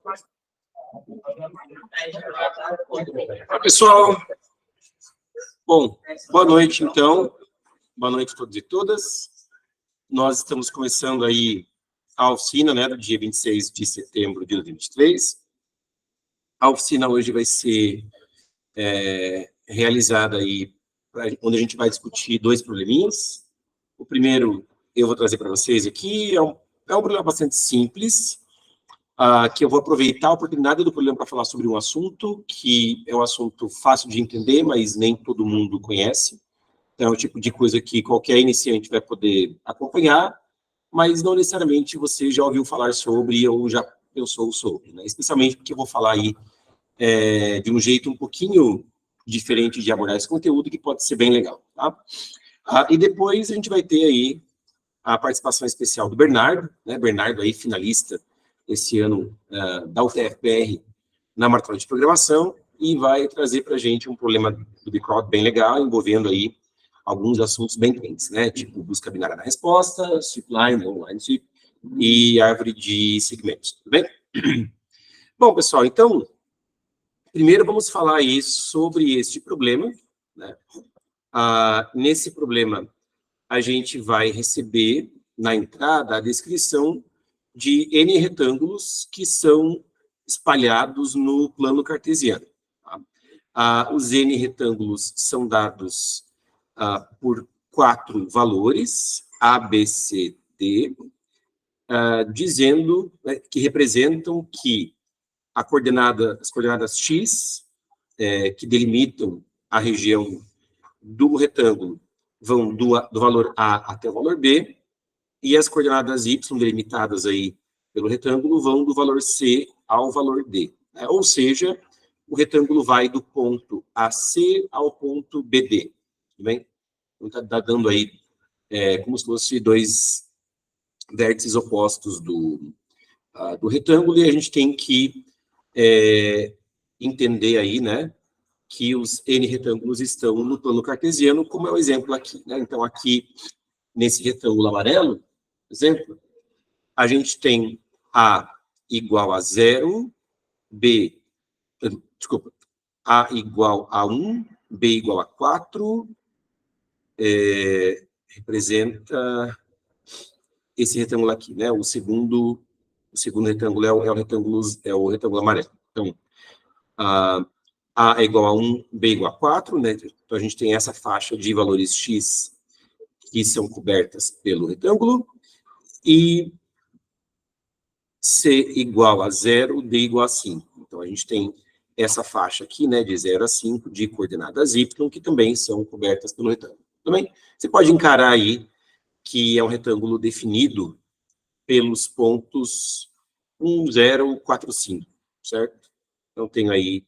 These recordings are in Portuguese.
Olá, pessoal. Bom, boa noite, então. Boa noite a todos e todas. Nós estamos começando aí a oficina, né, do dia 26 de setembro de 2023. A oficina hoje vai ser realizada aí, onde a gente vai discutir dois probleminhas. O primeiro eu vou trazer para vocês aqui, é um problema bastante simples, que eu vou aproveitar a oportunidade do problema para falar sobre um assunto que é um assunto fácil de entender, mas nem todo mundo conhece. Então, é o tipo de coisa que qualquer iniciante vai poder acompanhar, mas não necessariamente você já ouviu falar sobre ou já pensou sobre, né? Especialmente porque eu vou falar aí de um jeito um pouquinho diferente de abordar esse conteúdo, que pode ser bem legal, tá? E depois a gente vai ter aí a participação especial do Bernardo, né? Bernardo aí, finalista esse ano da UTFPR na Maratona de Programação, e vai trazer para a gente um problema do Bcrod bem legal, envolvendo aí alguns assuntos bem quentes, né? Tipo busca binária da resposta, stripline, online strip e árvore de segmentos, tudo bem? Bom, pessoal, então, primeiro vamos falar aí sobre este problema, né? Nesse problema, a gente vai receber na entrada a descrição de N retângulos que são espalhados no plano cartesiano. Tá? Os N retângulos são dados por 4 valores, A, B, C, D, dizendo, né, que representam que as coordenadas x, que delimitam a região do retângulo, vão do valor A até o valor B, e as coordenadas y, delimitadas aí pelo retângulo, vão do valor C ao valor D. Né? Ou seja, o retângulo vai do ponto AC ao ponto BD. Tudo bem? Então, está dando aí como se fosse dois vértices opostos do retângulo, e a gente tem que entender aí, né, que os N retângulos estão no plano cartesiano, como é o exemplo aqui, né? Então, aqui, nesse retângulo amarelo, exemplo, a gente tem A igual a 0, A igual a 1, B igual a 4, representa esse retângulo aqui, né? O segundo retângulo é o retângulo amarelo. Então, A é igual a 1, B igual a 4, né? Então, a gente tem essa faixa de valores x que são cobertas pelo retângulo, e C igual a 0, D igual a 5. Então, a gente tem essa faixa aqui, né, de 0 a 5, de coordenadas y, que também são cobertas pelo retângulo. Também, você pode encarar aí que é um retângulo definido pelos pontos 1, 0, 4, 5, certo? Então, tenho aí,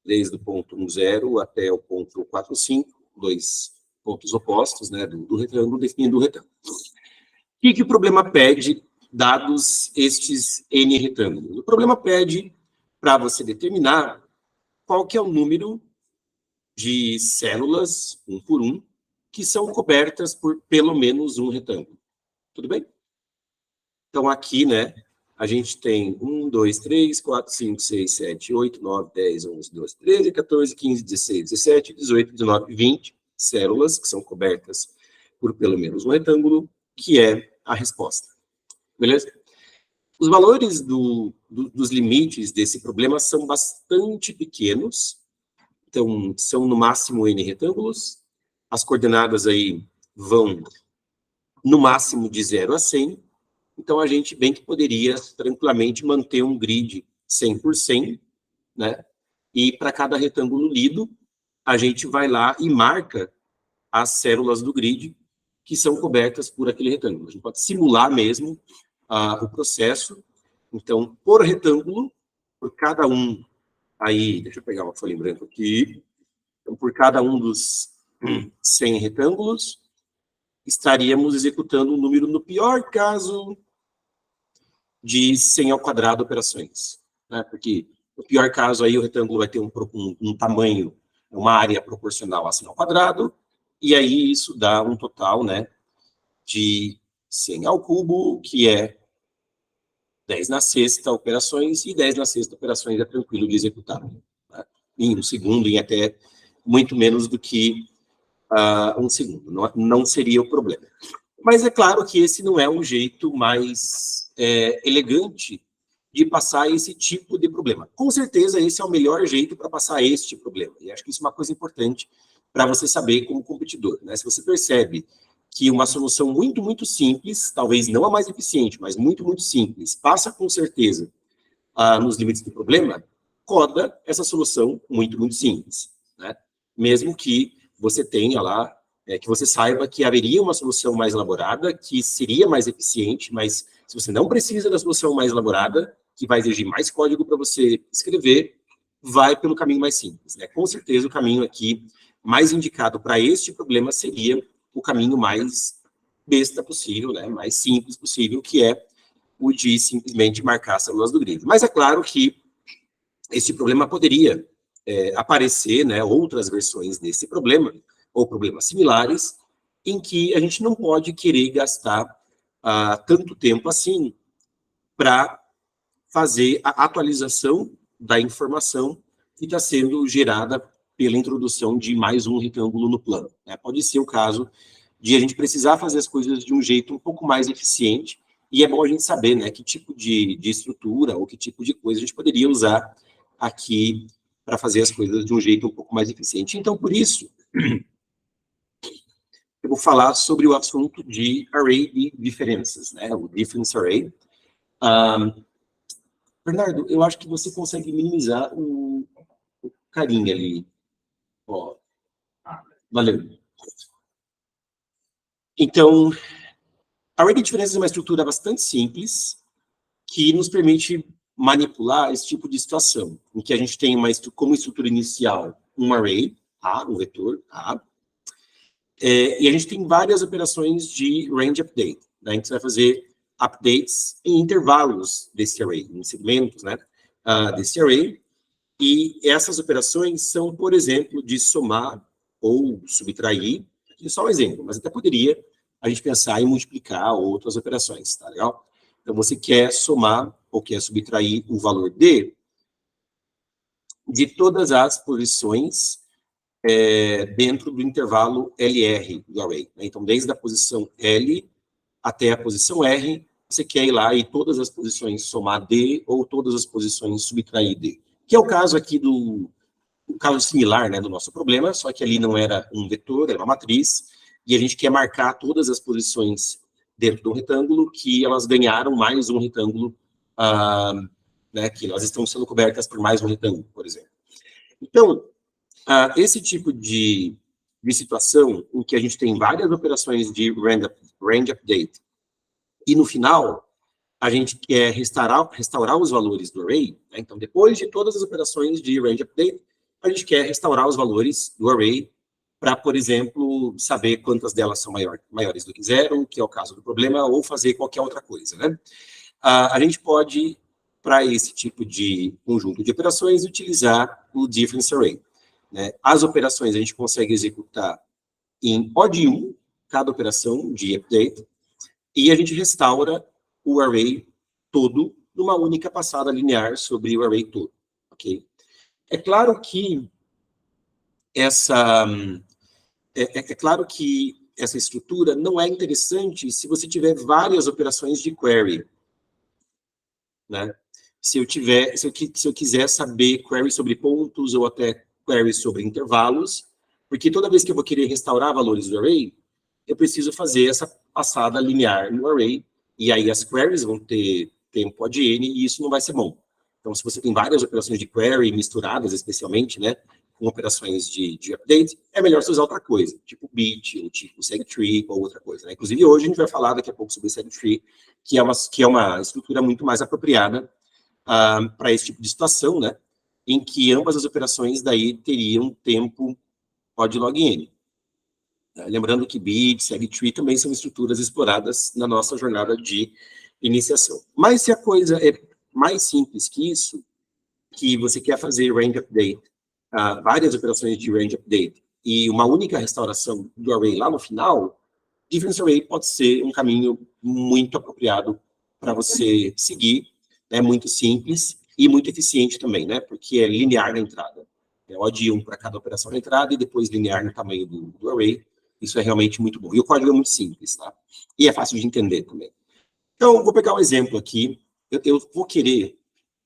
desde o ponto 1, 0 até o ponto 4, 5, dois pontos opostos, né, do retângulo, definindo o retângulo. O que o problema pede, dados estes N retângulos? O problema pede para você determinar qual que é o número de células, 1 por 1, que são cobertas por pelo menos um retângulo. Tudo bem? Então, aqui, né, a gente tem 1, 2, 3, 4, 5, 6, 7, 8, 9, 10, 11, 12, 13, 14, 15, 16, 17, 18, 19, 20 células que são cobertas por pelo menos um retângulo, que é a resposta. Beleza? Os valores dos limites desse problema são bastante pequenos, então são no máximo N retângulos, as coordenadas aí vão no máximo de 0 a 100, então a gente bem que poderia tranquilamente manter um grid 100 por 100, né? E para cada retângulo lido, a gente vai lá e marca as células do grid que são cobertas por aquele retângulo. A gente pode simular mesmo o processo. Então, por retângulo, por cada um, aí, deixa eu pegar uma folha em branco aqui, então, por cada um dos 100 retângulos, estaríamos executando um número, no pior caso, de 100 ao quadrado operações, né? Porque, no pior caso, aí o retângulo vai ter um tamanho, uma área proporcional a 100 ao quadrado, e aí isso dá um total, né, de 100 ao cubo, que é 10 na sexta operações, e 10 na sexta operações é tranquilo de executar. Tá? Em um segundo, em até muito menos do que um segundo. Não seria o problema. Mas é claro que esse não é um jeito mais elegante de passar esse tipo de problema. Com certeza, esse é o melhor jeito para passar este problema. E acho que isso é uma coisa importante para você saber como competidor. Né? Se você percebe que uma solução muito, muito simples, talvez não a mais eficiente, mas muito, muito simples, passa com certeza nos limites do problema, coda essa solução muito, muito simples. Né? Mesmo que você tenha lá, que você saiba que haveria uma solução mais elaborada, que seria mais eficiente, mas se você não precisa da solução mais elaborada, que vai exigir mais código para você escrever, vai pelo caminho mais simples. Né? Com certeza, o caminho aqui mais indicado para este problema seria o caminho mais besta possível, né? Mais simples possível, que é o de simplesmente marcar as células do grid. Mas é claro que esse problema poderia aparecer, né, outras versões desse problema, ou problemas similares, em que a gente não pode querer gastar tanto tempo assim para fazer a atualização da informação que está sendo gerada pela introdução de mais um retângulo no plano. Né? Pode ser o caso de a gente precisar fazer as coisas de um jeito um pouco mais eficiente, e é bom a gente saber, né, que tipo de estrutura ou que tipo de coisa a gente poderia usar aqui para fazer as coisas de um jeito um pouco mais eficiente. Então, por isso, eu vou falar sobre o assunto de array de diferenças, né, o difference array. Bernardo, eu acho que você consegue minimizar o carinha ali. Ó, valeu. Então, array de diferenças é uma estrutura bastante simples que nos permite manipular esse tipo de situação, em que a gente tem como estrutura inicial um array, tá? Um vetor, tá? E a gente tem várias operações de range update, né? Então, você vai fazer updates em intervalos desse array, em segmentos, né? Desse array, e essas operações são, por exemplo, de somar ou subtrair, é só um exemplo, mas até poderia a gente pensar em multiplicar outras operações, tá legal? Então, você quer somar ou quer subtrair o valor de todas as posições dentro do intervalo LR do array. Né? Então, desde a posição L até a posição R, você quer ir lá e todas as posições somar D ou todas as posições subtrair D. Que é o caso aqui um caso similar, né, do nosso problema, só que ali não era um vetor, era uma matriz, e a gente quer marcar todas as posições dentro do retângulo que elas ganharam mais um retângulo, né, que elas estão sendo cobertas por mais um retângulo, por exemplo. Então, esse tipo de situação em que a gente tem várias operações de range update e no final a gente quer restaurar os valores do array, né? Então, depois de todas as operações de range update, a gente quer restaurar os valores do array para, por exemplo, saber quantas delas são maiores do que zero, que é o caso do problema, ou fazer qualquer outra coisa, né? A gente pode, para esse tipo de conjunto de operações, utilizar o difference array. Né? As operações a gente consegue executar em O de 1, cada operação de update, e a gente restaura o array todo numa única passada linear sobre o array todo, ok? É claro que essa estrutura não é interessante se você tiver várias operações de query, né? Se eu quiser saber query sobre pontos ou até query sobre intervalos, porque toda vez que eu vou querer restaurar valores do array, eu preciso fazer essa passada linear no array, e aí as queries vão ter tempo ad n, e isso não vai ser bom. Então, se você tem várias operações de query misturadas, especialmente, né, com operações de update, é melhor você usar outra coisa, tipo bit, ou tipo segtree, ou outra coisa. Né? Inclusive, hoje a gente vai falar daqui a pouco sobre segtree, que é uma estrutura muito mais apropriada para esse tipo de situação, né, em que ambas as operações daí teriam tempo odd log n. Lembrando que bit, segtree também são estruturas exploradas na nossa jornada de iniciação. Mas se a coisa é mais simples que isso, que você quer fazer range update, várias operações de range update, e uma única restauração do array lá no final, difference array pode ser um caminho muito apropriado para você seguir, É muito simples e muito eficiente também, né? Porque é linear na entrada. É O de 1 para cada operação na entrada e depois linear no tamanho do array. Isso é realmente muito bom. E o código é muito simples, tá? E é fácil de entender também. Então, vou pegar um exemplo aqui. Eu vou querer,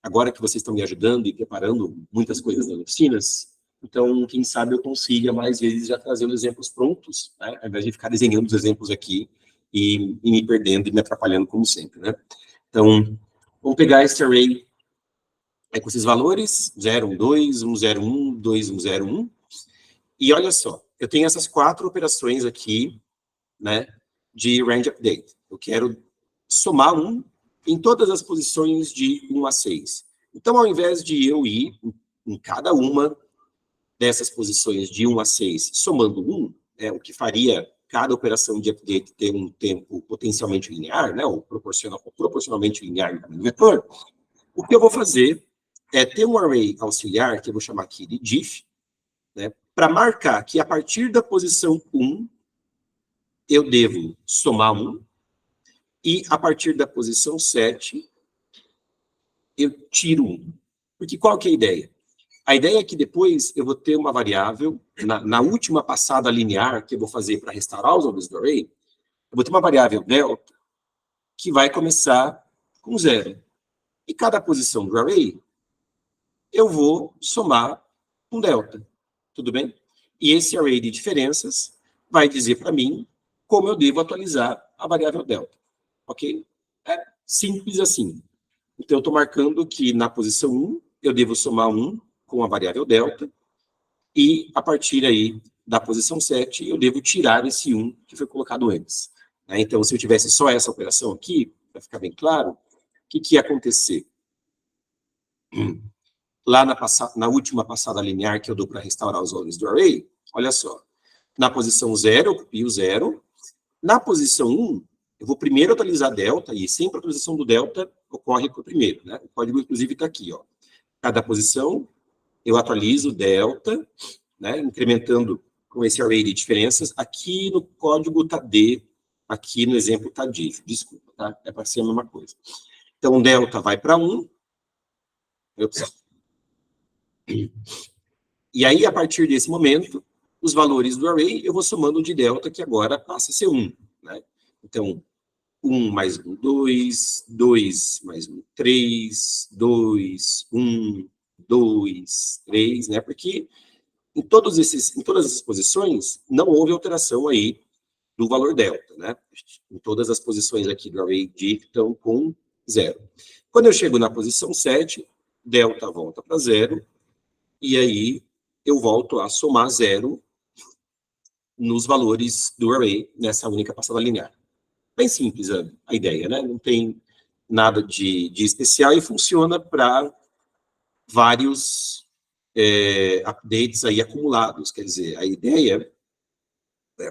agora que vocês estão me ajudando e preparando muitas coisas nas oficinas, então, quem sabe eu consiga mais vezes já trazer os exemplos prontos, né? Ao invés de ficar desenhando os exemplos aqui e me perdendo e me atrapalhando como sempre, né? Então, vamos pegar esse array com esses valores, 0, 1, 2, 1, 0, 1, 2, 1, 0, 1. E olha só, eu tenho essas 4 operações aqui, né, de range update. Eu quero somar 1 em todas as posições de 1 a 6. Então, ao invés de eu ir em cada uma dessas posições de 1 a 6, somando 1, o que faria cada operação de update ter um tempo potencialmente linear, né, ou proporcionalmente linear no vetor, o que eu vou fazer é ter um array auxiliar, que eu vou chamar aqui de diff, né, para marcar que a partir da posição 1, eu devo somar 1, e a partir da posição 7, eu tiro 1. Porque qual que é a ideia? A ideia é que depois eu vou ter uma variável, na última passada linear que eu vou fazer para restaurar os valores do array, eu vou ter uma variável delta que vai começar com 0. E cada posição do array, eu vou somar um delta. Tudo bem? E esse array de diferenças vai dizer para mim como eu devo atualizar a variável delta. Ok? É simples assim. Então, eu estou marcando que na posição 1, eu devo somar 1 com a variável delta, e a partir aí da posição 7, eu devo tirar esse 1 que foi colocado antes. Então, se eu tivesse só essa operação aqui, para ficar bem claro, o que ia acontecer? Lá na última passada linear que eu dou para restaurar os valores do array, olha só, na posição 0, eu copio 0. Na posição 1, eu vou primeiro atualizar delta, e sempre a atualização do delta ocorre por primeiro, né? O código, inclusive, está aqui, ó. Cada posição, eu atualizo delta, né? Incrementando com esse array de diferenças. Aqui no código está D, aqui no exemplo está diff. Desculpa, tá? É para ser a mesma coisa. Então, delta vai para 1. E aí, a partir desse momento, os valores do array, eu vou somando de delta, que agora passa a ser 1, né? Então, 1 mais 1, 2, 2 mais 1, 3, 2, 1, 2, 3, né? Porque em todas essas posições, não houve alteração aí do valor delta, né? Em todas as posições aqui do array diff estão com 0. Quando eu chego na posição 7, delta volta para 0, e aí eu volto a somar 0 nos valores do array nessa única passada linear. Bem simples a ideia, né? Não tem nada de especial e funciona para vários updates aí acumulados. Quer dizer, a ideia...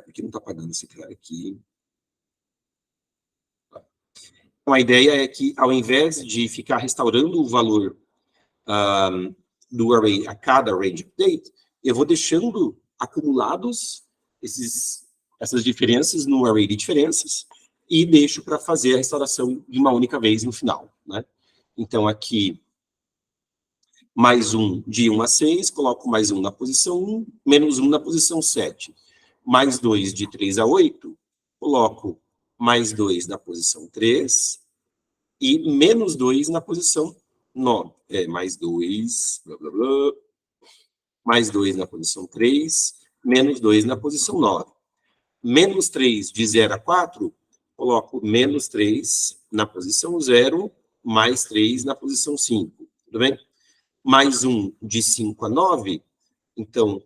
porque não está pagando esse cara aqui. Então, a ideia é que, ao invés de ficar restaurando o valor do array a cada range update, eu vou deixando acumulados essas diferenças no array de diferenças e deixo para fazer a restauração de uma única vez no final, né? Então, aqui, mais 1 de 1 a 6, coloco mais 1 na posição 1, menos 1 na posição 7. Mais 2 de 3 a 8, coloco mais 2 na posição 3 e menos 2 na posição 9. Mais 2, blá, blá, blá, mais 2 na posição 3, menos 2 na posição 9. Menos 3 de 0 a 4, coloco menos 3 na posição 0, mais 3 na posição 5. Tudo bem? Mais 1 de 5 a 9, então,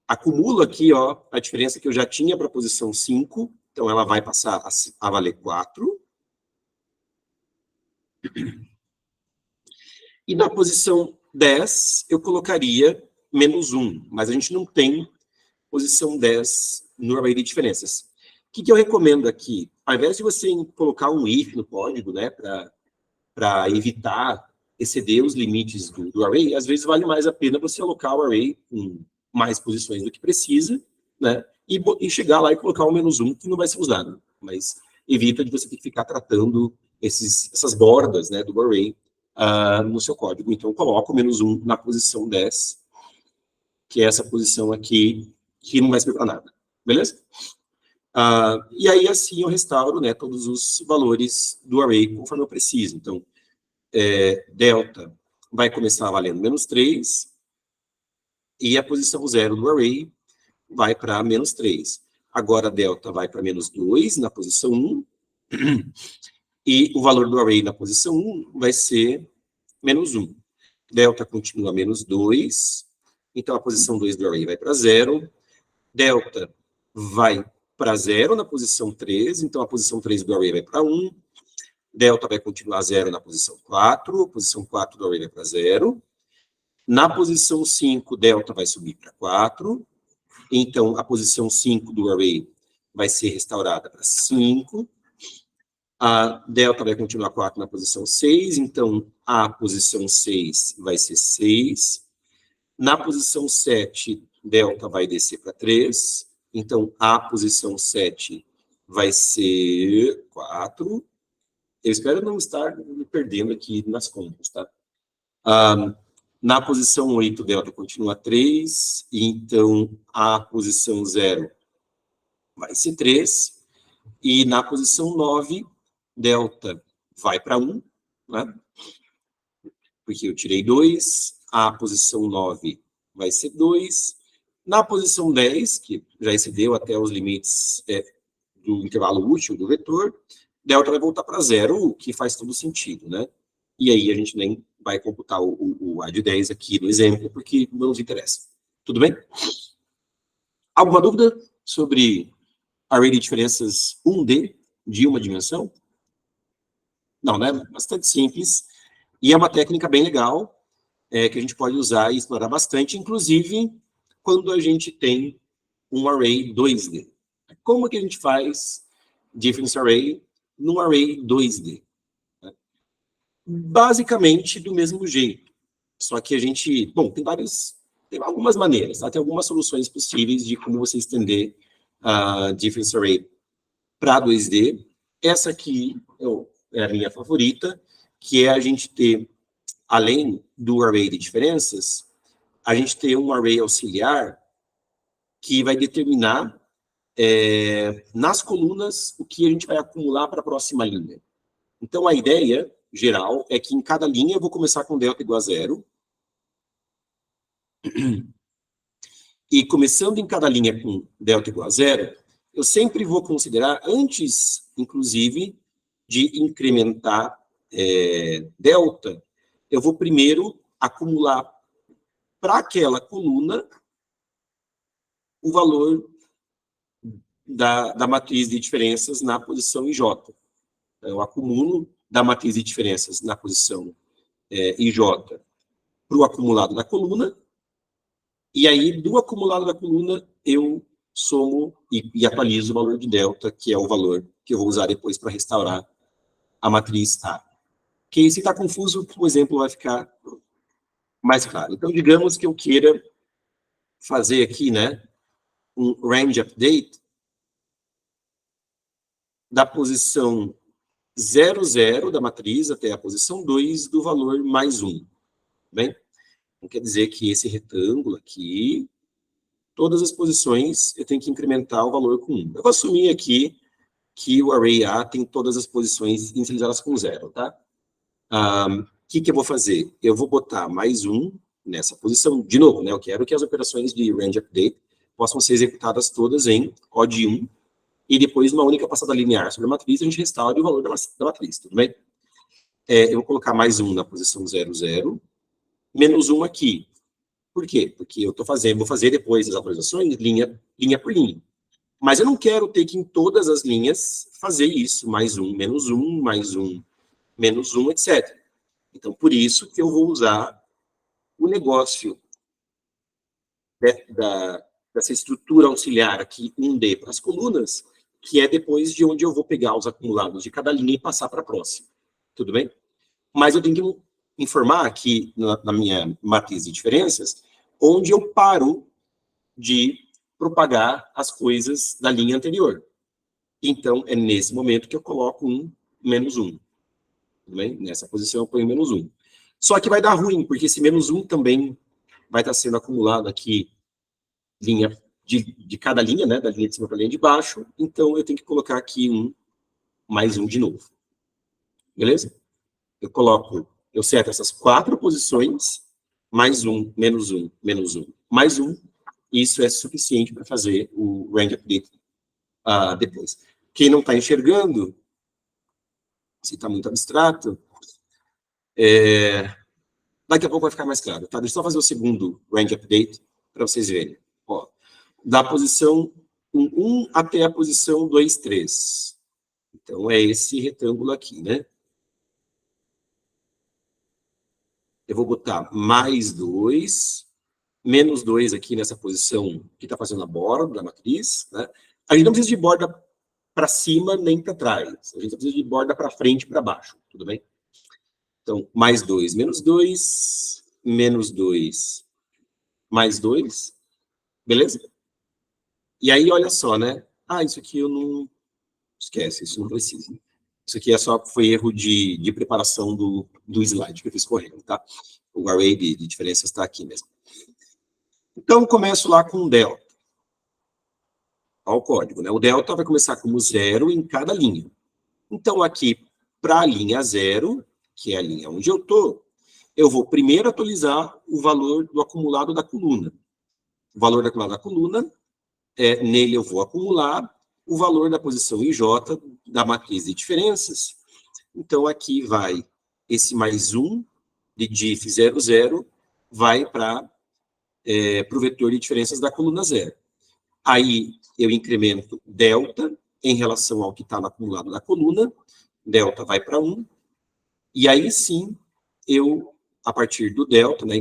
acumulo aqui, ó, a diferença que eu já tinha para a posição 5, então ela vai passar a valer 4. E na posição 10, eu colocaria menos 1, mas a gente não tem posição 10 no array de diferenças. O que eu recomendo aqui? Ao invés de você colocar um if no código, né, para evitar exceder os limites do array, às vezes vale mais a pena você alocar o array com mais posições do que precisa, né, e chegar lá e colocar um menos 1, que não vai ser usado, mas evita de você ter que ficar tratando essas bordas, né, do array no seu código. Então, eu coloco menos 1 na posição 10, que é essa posição aqui, que não vai servir para nada. Beleza? E aí, assim, eu restauro, né, todos os valores do array conforme eu preciso. Então, delta vai começar valendo menos 3, e a posição 0 do array vai para menos 3. Agora, delta vai para menos 2 na posição 1, e o valor do array na posição 1 vai ser menos 1. Delta continua menos 2, então a posição 2 do array vai para 0. Delta vai para 0 na posição 3, então a posição 3 do array vai para 1. Delta vai continuar 0 na posição 4, a posição 4 do array vai para 0. Na posição 5, delta vai subir para 4, então a posição 5 do array vai ser restaurada para 5. A delta vai continuar 4 na posição 6, então a posição 6 vai ser 6. Na posição 7, delta vai descer para 3, então a posição 7 vai ser 4. Eu espero não estar me perdendo aqui nas contas, tá? Na posição 8, delta continua 3, então a posição 0 vai ser 3. E na posição 9, delta vai para 1, né? Porque eu tirei 2, a posição 9 vai ser 2. Na posição 10, que já excedeu até os limites do intervalo útil do vetor, delta vai voltar para 0, o que faz todo sentido, né? E aí a gente nem vai computar o A de 10 aqui no exemplo, porque não nos interessa. Tudo bem? Alguma dúvida sobre array de diferenças 1D de uma dimensão? Não, né? Bastante simples. E é uma técnica bem legal, que a gente pode usar e explorar bastante, inclusive quando a gente tem um array 2D. Como que a gente faz difference array num array 2D? Basicamente do mesmo jeito. Só que a gente... Bom, tem algumas maneiras, tá? Tem algumas soluções possíveis de como você estender a difference array para 2D. Essa aqui é a minha favorita, que é a gente ter, além do array de diferenças, a gente ter um array auxiliar que vai determinar nas colunas o que a gente vai acumular para a próxima linha. Então, a ideia geral é que em cada linha eu vou começar com delta igual a 0. E começando em cada linha com delta igual a 0, eu sempre vou considerar, antes, inclusive, de incrementar delta, eu vou primeiro acumular para aquela coluna o valor da matriz de diferenças na posição IJ. Eu acumulo da matriz de diferenças na posição IJ para o acumulado da coluna, e aí, do acumulado da coluna, eu somo e atualizo o valor de delta, que é o valor que eu vou usar depois para restaurar a matriz A. Que se está confuso, o exemplo vai ficar mais claro. Então, digamos que eu queira fazer aqui, né, um range update da posição 0, 0 da matriz até a posição 2 do valor mais 1. Bem? Então, quer dizer que esse retângulo aqui, todas as posições, eu tenho que incrementar o valor com 1. Eu vou assumir aqui que o array A tem todas as posições inicializadas com 0, tá? O que eu vou fazer? Eu vou botar mais 1 nessa posição. De novo, né? Eu quero que as operações de range update possam ser executadas todas em O de 1, e depois, numa única passada linear sobre a matriz, a gente restaura o valor da matriz, tudo bem? Eu vou colocar mais 1 na posição 0, 0, menos 1 aqui. Por quê? Porque eu vou fazer depois as atualizações linha por linha. Mas eu não quero ter que, em todas as linhas, fazer isso. Mais 1, menos 1, mais 1, menos 1, etc. Então, por isso que eu vou usar o negócio dessa estrutura auxiliar aqui, 1D para as colunas, que é depois de onde eu vou pegar os acumulados de cada linha e passar para a próxima. Tudo bem? Mas eu tenho que informar aqui na minha matriz de diferenças onde eu paro de propagar as coisas da linha anterior. Então, é nesse momento que eu coloco menos 1. Tudo bem? Nessa posição eu ponho menos 1. Só que vai dar ruim, porque esse menos 1 também vai estar sendo acumulado aqui, linha de cada linha, né? Da linha de cima para a linha de baixo. Então, eu tenho que colocar aqui mais 1 de novo. Beleza? Eu seto essas 4 posições, mais 1, menos 1, menos 1, mais 1. Isso é suficiente para fazer o range update depois. Quem não está enxergando, se está muito abstrato, daqui a pouco vai ficar mais claro, tá? Deixa eu só fazer o segundo range update para vocês verem. Ó, da posição 1 até a posição 2, 3. Então, é esse retângulo aqui, né? Eu vou botar mais 2, menos 2 aqui nessa posição que está fazendo a borda da matriz, né? A gente não precisa de borda para cima nem para trás. A gente precisa de borda para frente e para baixo, tudo bem? Então, mais 2, menos 2, menos 2, mais 2, beleza? E aí, olha só, né? Isso aqui eu não... Esquece, isso não precisa. Isso aqui foi erro de preparação do slide que eu fiz correndo, tá? O array de diferenças está aqui mesmo. Então, começo lá com o delta. Olha o código, né? O delta vai começar como 0 em cada linha. Então, aqui, para a linha 0, que é a linha onde eu estou, eu vou primeiro atualizar o valor do acumulado da coluna. O valor do acumulado da coluna, nele eu vou acumular o valor da posição IJ da matriz de diferenças. Então, aqui vai esse mais 1 de diff 00, vai para o vetor de diferenças da coluna 0. Aí, eu incremento delta em relação ao que está no acumulado da coluna, delta vai para 1, e aí sim, eu, a partir do delta, né,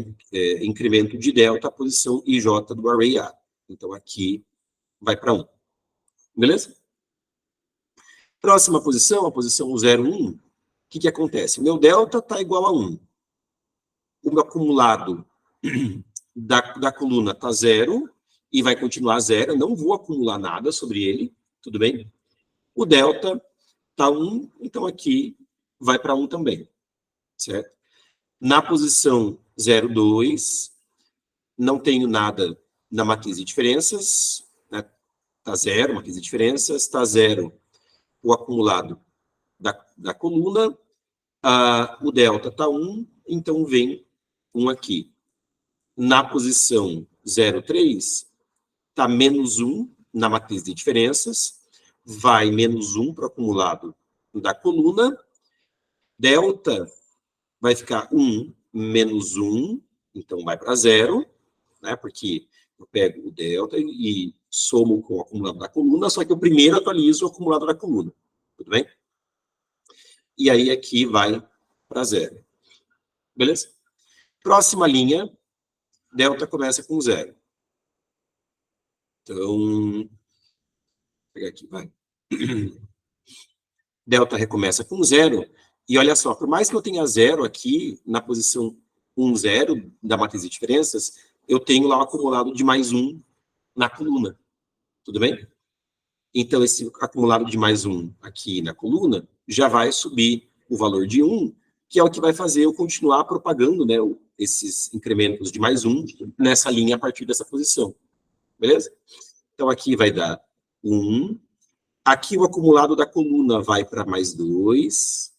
incremento de delta a posição IJ do array A. Então, aqui vai para 1. Beleza? Próxima posição, a posição 0, 1, o que acontece? Meu delta está igual a 1. O meu acumulado da coluna está 0, e vai continuar 0, eu não vou acumular nada sobre ele, tudo bem? O delta está 1, então aqui vai para 1 também, certo? Na posição 0, 2, não tenho nada na matriz de diferenças, né? Está 0, matriz de diferenças, está 0 o acumulado da coluna, o delta está 1, então vem 1 aqui. Na posição 0, 3, está menos 1 na matriz de diferenças, vai menos 1 para o acumulado da coluna, delta vai ficar 1 menos 1, então vai para 0, né, porque eu pego o delta e somo com o acumulado da coluna, só que eu primeiro atualizo o acumulado da coluna, tudo bem? E aí aqui vai para 0. Beleza? Próxima linha, delta começa com 0. Então, vou pegar aqui, vai. Delta recomeça com 0, e olha só, por mais que eu tenha 0 aqui, na posição 1, 0, da matriz de diferenças, eu tenho lá um acumulado de mais 1 na coluna, tudo bem? Então, esse acumulado de mais 1 aqui na coluna, já vai subir o valor de 1, que é o que vai fazer eu continuar propagando, né, esses incrementos de mais 1 nessa linha a partir dessa posição, beleza? Então, aqui vai dar 1, aqui o acumulado da coluna vai para mais 2.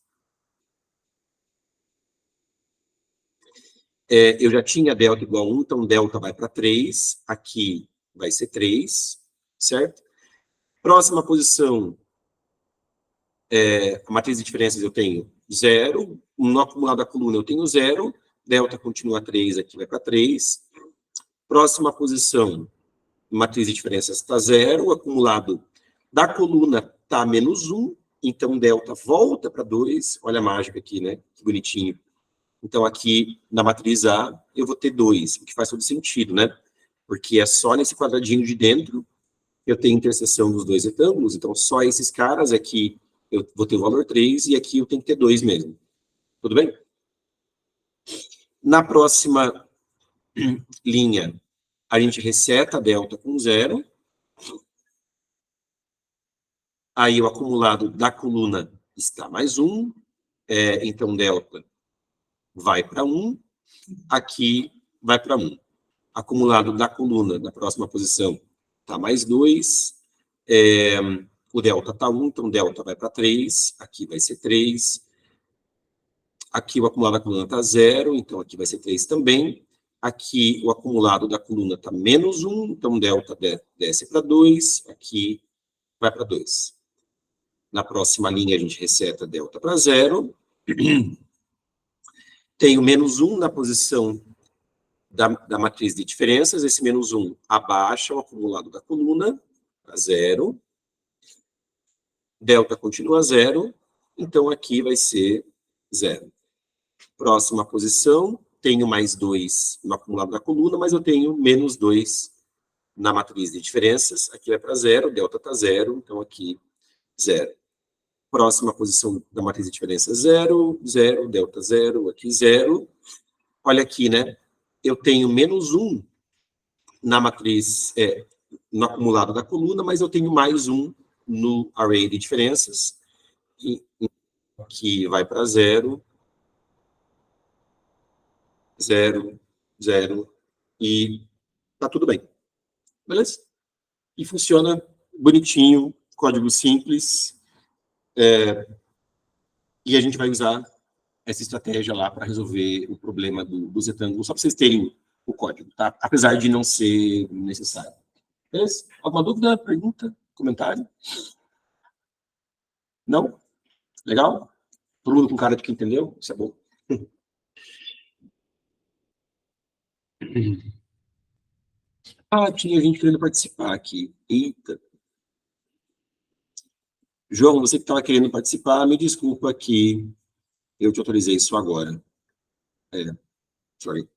Eu já tinha delta igual a 1, então delta vai para 3. Aqui vai ser 3, certo? Próxima posição, a matriz de diferenças eu tenho 0. No acumulado da coluna eu tenho 0. Delta continua 3, aqui vai para 3. Próxima posição, matriz de diferenças está 0. O acumulado da coluna está menos 1. Então, delta volta para 2. Olha a mágica aqui, né? Que bonitinho. Então, aqui, na matriz A, eu vou ter 2, o que faz todo sentido, né? Porque é só nesse quadradinho de dentro que eu tenho interseção dos dois retângulos, então só esses caras aqui eu vou ter o valor 3, e aqui eu tenho que ter 2 mesmo. Tudo bem? Na próxima linha, a gente reseta a delta com 0. Aí o acumulado da coluna está mais 1, então delta vai para 1, aqui vai para 1. Acumulado da coluna na próxima posição está mais 2, o delta está 1, então delta vai para 3, aqui vai ser 3, aqui o acumulado da coluna está 0, então aqui vai ser 3 também, aqui o acumulado da coluna está menos 1, então delta desce para 2, aqui vai para 2. Na próxima linha a gente reseta delta para 0, tenho menos 1 na posição da matriz de diferenças, esse menos 1 abaixa o acumulado da coluna a 0, delta continua 0, então aqui vai ser 0. Próxima posição, tenho mais 2 no acumulado da coluna, mas eu tenho menos 2 na matriz de diferenças, aqui vai para 0, delta está 0, então aqui 0. Próxima posição da matriz de diferença 0, 0, delta 0, aqui 0. Olha aqui, né? Eu tenho menos 1 na matriz, no acumulado da coluna, mas eu tenho mais 1 no array de diferenças. E aqui vai para 0, 0, 0, e tá tudo bem. Beleza? E funciona bonitinho, código simples, e a gente vai usar essa estratégia lá para resolver o problema dos retângulos, só para vocês terem o código, tá? Apesar de não ser necessário. Beleza? Alguma dúvida, pergunta, comentário? Não? Legal? Todo mundo com cara de que entendeu? Isso é bom. Ah, tinha gente querendo participar aqui. Eita. João, você que estava querendo participar, me desculpa que eu te autorizei isso agora. Sorry.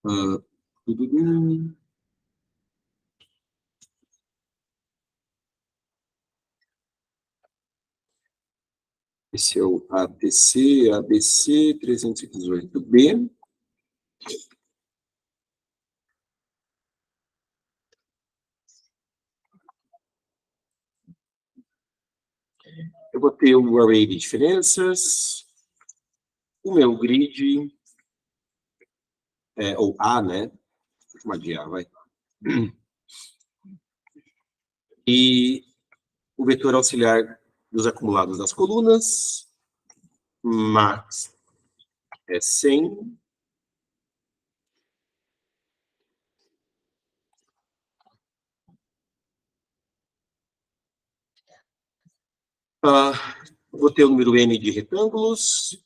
Uh, esse é o ABC 318B. Eu vou ter o array de diferenças, o meu grid, ou A, né? Vou chamar de A, vai. E o vetor auxiliar dos acumulados das colunas, max é 100. Vou ter o número n de retângulos.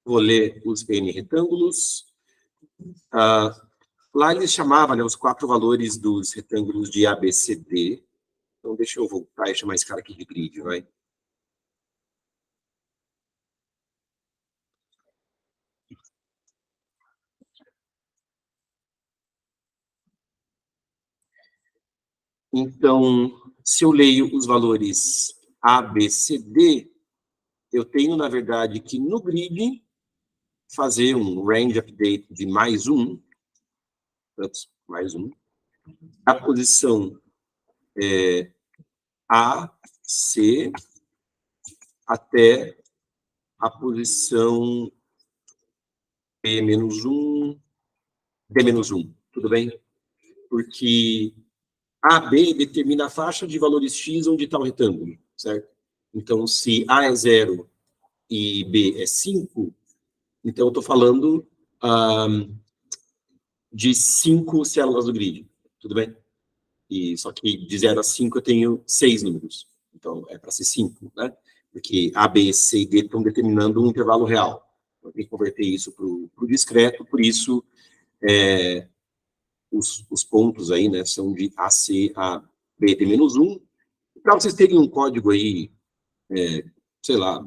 Vou ler os n retângulos. Lá eles chamavam, né, os 4 valores dos retângulos de ABCD. Então, deixa eu voltar e chamar esse cara aqui de grid, vai. Então, se eu leio os valores A, B, C, D, eu tenho, na verdade, que no grid fazer um range update de mais 1, mais 1, a posição A, C, até a posição B-1, D-1, tudo bem? Porque AB determina a faixa de valores X onde está o retângulo, certo? Então, se A é 0 e B é 5, então eu estou falando de 5 células do grid, tudo bem? E, só que de 0 a 5 eu tenho 6 números, então é para ser 5, né? Porque A, B, C e D estão determinando um intervalo real. Eu tenho que converter isso para o discreto, por isso os pontos aí, né, são de AC a B de menos 1. Para vocês terem um código aí, sei lá,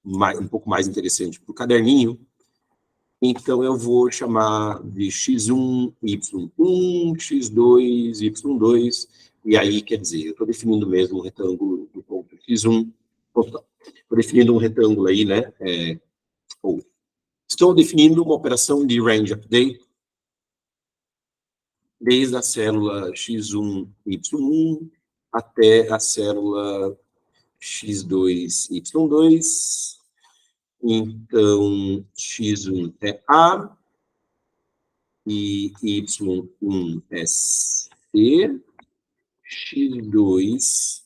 um pouco mais interessante para o caderninho, então eu vou chamar de x1, y1, x2, y2, e aí, quer dizer, eu estou definindo mesmo um retângulo do ponto x1, estou definindo um retângulo aí, né, ou Estou definindo uma operação de range update desde a célula x1, y1 até a célula x2, y2. Então, x1 é A e y1 é C, x2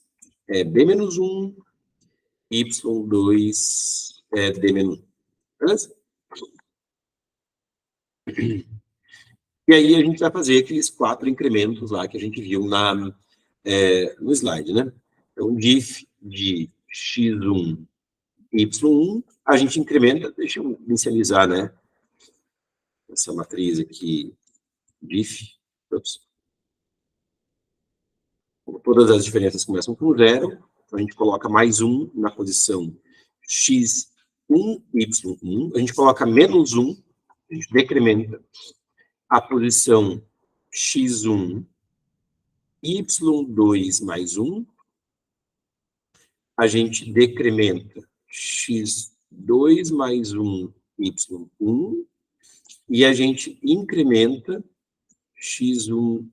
é B-1, y2 é D-1. Beleza? E aí a gente vai fazer aqueles 4 incrementos lá que a gente viu no slide, né? Então, diff de x1, y1, a gente incrementa, deixa eu inicializar, né? Essa matriz aqui, diff, ups. Todas as diferenças começam com 0, então a gente coloca mais 1 na posição x1, y1, a gente coloca menos 1, a gente decrementa a posição x1, y2 mais 1, a gente decrementa x2 mais 1, y1, e a gente incrementa x1,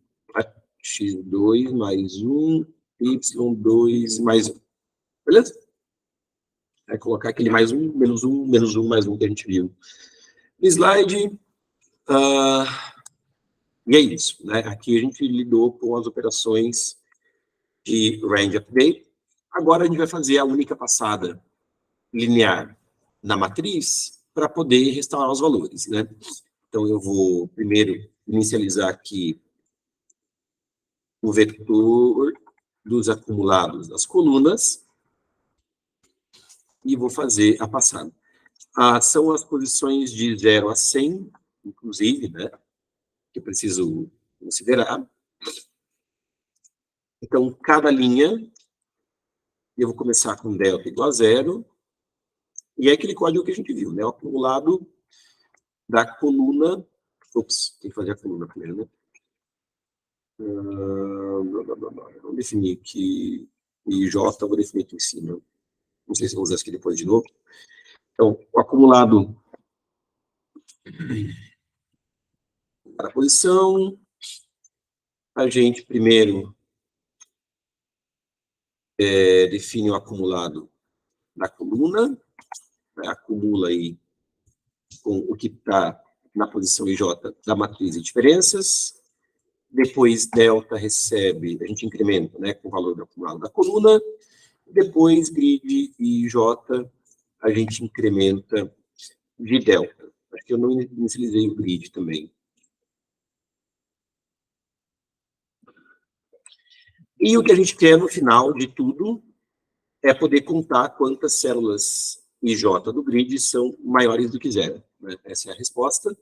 x2 mais 1, y2 mais 1. Beleza? Vai colocar aquele mais 1, menos 1, menos 1, mais 1 que a gente viu no slide. E é isso, né? Aqui a gente lidou com as operações de range update. Agora a gente vai fazer a única passada linear na matriz para poder restaurar os valores, né? Então, eu vou primeiro inicializar aqui o vetor dos acumulados das colunas e vou fazer a passada. São as posições de 0 a 100, inclusive, né? Que eu preciso considerar. Então, cada linha, eu vou começar com delta igual a 0, e é aquele código que a gente viu, né? O acumulado da coluna... Ops, tem que fazer a coluna primeiro, né? Vamos definir aqui IJ, vou definir aqui em cima. Não sei se vou usar isso aqui depois de novo. Então, o acumulado para a posição, a gente primeiro define o acumulado da coluna, né? Acumula aí com o que está na posição IJ da matriz de diferenças. Depois, delta recebe, a gente incrementa, né, com o valor do acumulado da coluna. Depois, grid e J, a gente incrementa de delta. Acho que eu não inicializei o grid também. E o que a gente quer no final de tudo é poder contar quantas células IJ do grid são maiores do que 0. Né? Essa é a resposta.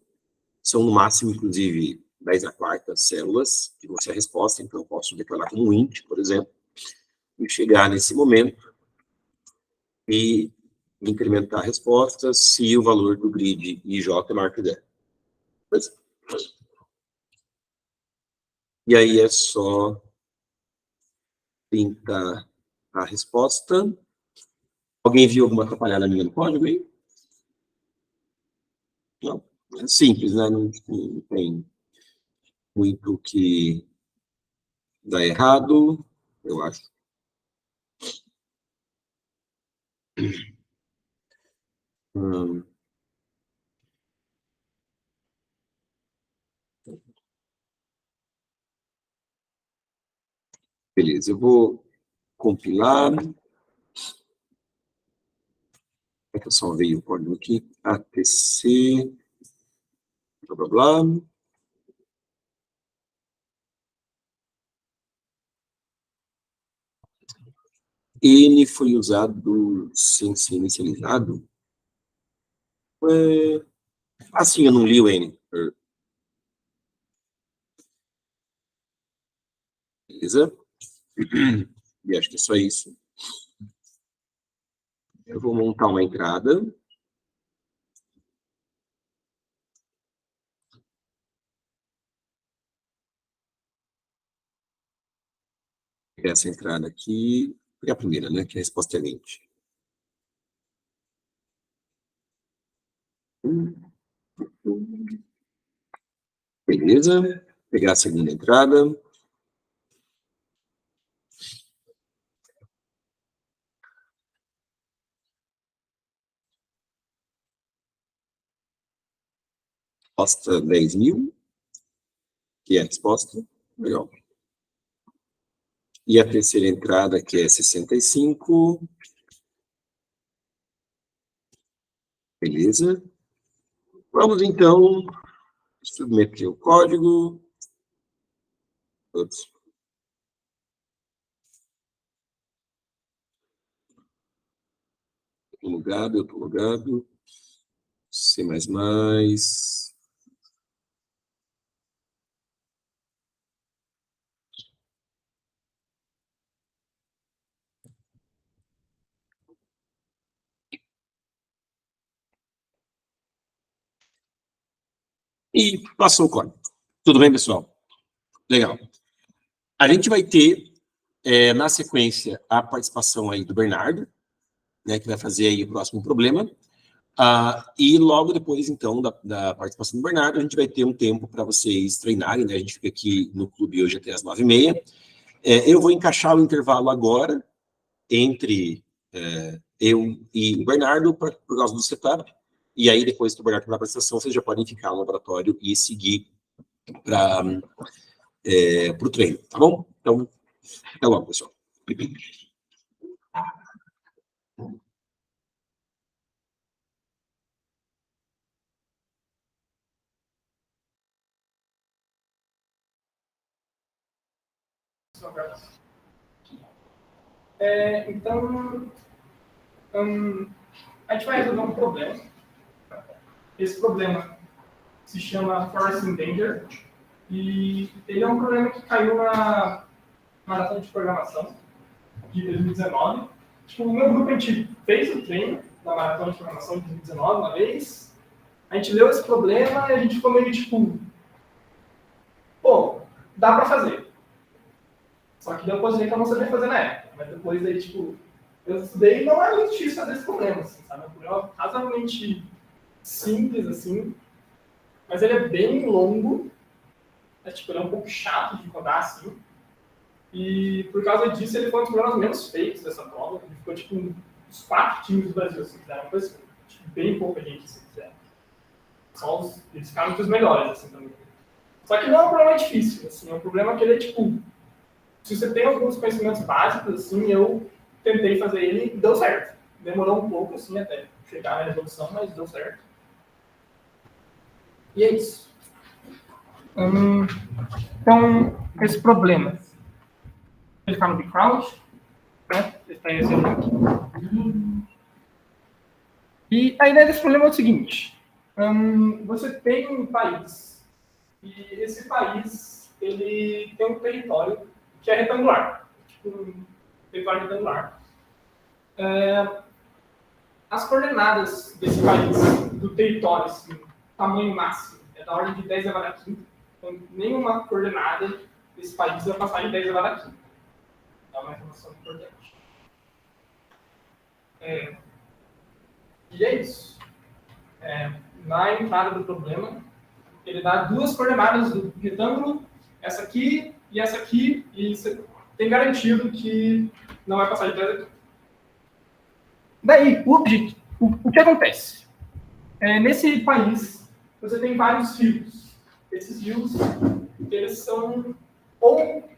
São no máximo, inclusive, 10 a quarta células, que vão ser a resposta. Então, eu posso declarar como um int, por exemplo, e chegar nesse momento e incrementar a resposta se o valor do grid IJ é maior que 0. E aí é só pintar a resposta. Alguém viu alguma atrapalhada minha no código aí? Não. É simples, né? Não tem muito que dar errado, eu acho. Beleza, eu vou compilar. É que eu salvei o código aqui. ATC, blá, blá, blá. N foi usado sem ser inicializado. Assim, eu não li o N. Beleza? E acho que é só isso. Eu vou montar uma entrada. Essa entrada aqui é a primeira, né? Que é a resposta é lente. Beleza. Pegar a segunda entrada. Resposta 10.000, que é a resposta. Legal. E a terceira entrada, que é 65. Beleza. Vamos, então, submeter o código. Ups. Estou logado. C++. E passou o código. Tudo bem, pessoal? Legal. A gente vai ter, na sequência, a participação aí do Bernardo, né, que vai fazer aí o próximo problema. E logo depois, então, da participação do Bernardo, a gente vai ter um tempo para vocês treinarem, né? A gente fica aqui no clube hoje até as 9h30. Eu vou encaixar o intervalo agora entre eu e o Bernardo por causa do setup. E aí, depois que o Bernardo terminar a apresentação, vocês já podem ficar no laboratório e seguir para o treino, tá bom? Então, até logo, pessoal. Então, a gente vai resolver um problema. Esse problema se chama Forest in Danger, e ele é um problema que caiu na maratona de programação de 2019. Tipo, o meu grupo, a gente fez o treino da maratona de programação de 2019 uma vez, a gente leu esse problema e a gente ficou meio tipo, pô, dá pra fazer. Só que depois que eu não sabia fazer na época, mas depois aí, tipo, eu estudei e não é muito difícil fazer esse problema, assim, sabe? É um problema razoavelmente simples, assim, mas ele é bem longo, tipo, ele é um pouco chato de rodar, assim, e por causa disso ele foi um dos problemas menos feitos dessa prova. Ele ficou, tipo, uns 4 times do Brasil, assim, fizeram uma coisa assim, tipo, bem pouca gente, assim, fizeram. Eles ficaram entre os melhores, assim, também. Só que não é um problema difícil, assim, é um problema que ele é, tipo, se você tem alguns conhecimentos básicos, assim, eu tentei fazer ele e deu certo. Demorou um pouco, assim, até chegar na resolução, mas deu certo. E é isso. Então, esse problema, ele está no background, né? Ele está em excelente. E a ideia desse problema é o seguinte. Você tem um país, e esse país, ele tem um território que é retangular. Tipo, um território retangular. As coordenadas desse país, do território, assim, tamanho máximo, é da ordem de 10 elevado a quinta. Então, nenhuma coordenada desse país vai passar de 10 elevado a quinta. É uma informação importante. E é isso. Na entrada do problema, ele dá duas coordenadas do retângulo, essa aqui, e você tem garantido que não vai passar de 10 aqui. Daí, o que acontece? Nesse país, você tem vários rios. Esses rios, eles são ou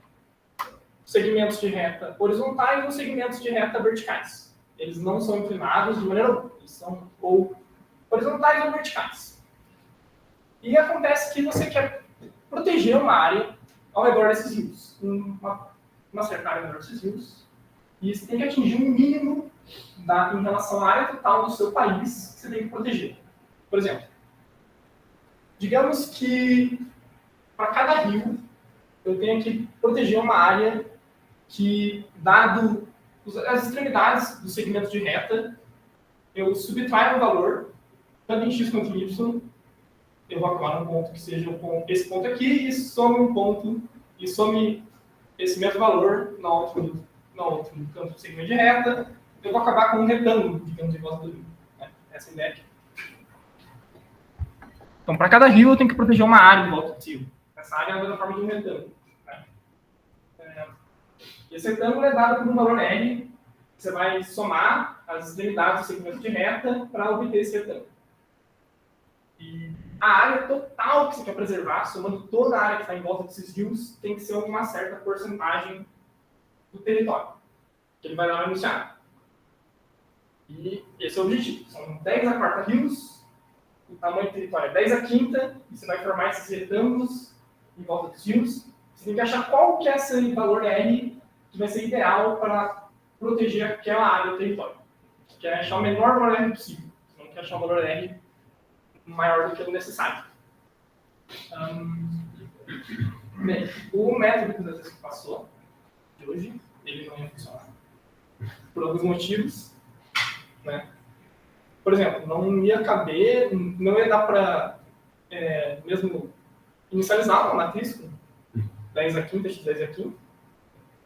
segmentos de reta horizontais ou segmentos de reta verticais. Eles não são inclinados de maneira alguma. Eles são ou horizontais ou verticais. E acontece que você quer proteger uma área ao redor desses rios. Uma certa área ao redor desses rios. E você tem que atingir um mínimo em relação à área total do seu país que você tem que proteger. Por exemplo, digamos que para cada rio eu tenho que proteger uma área que, dado as extremidades dos segmentos de reta, eu subtraio um valor, tanto em x quanto em y, eu vou acabar num ponto que seja esse ponto aqui, e some um ponto, e some esse mesmo valor no outro canto do segmento de reta, eu vou acabar com um retângulo, digamos, em volta do rio. Essa é a ideia aqui. Então, para cada rio, eu tenho que proteger uma área em volta do rio. Essa área é da forma de um retângulo. Né? Esse retângulo é dado por um valor R. Você vai somar as extremidades do segmento de reta para obter esse retângulo. E a área total que você quer preservar, somando toda a área que está em volta desses rios, tem que ser uma certa porcentagem do território, que ele vai dar no enunciado. E esse é o objetivo. São 10 a quarta rios, o tamanho do território é 10 a quinta, e você vai formar esses retângulos em volta dos rios. Você tem que achar qual que é esse valor R que vai ser ideal para proteger aquela área do território. Você quer achar o menor valor R possível. Você não quer achar um valor R maior do que o necessário. Bem, o método que você passou de hoje, ele não ia funcionar. Por alguns motivos. Né? Por exemplo, não ia caber, não ia dar para mesmo inicializar uma matriz com 10 a quinta, x 10 a quinta.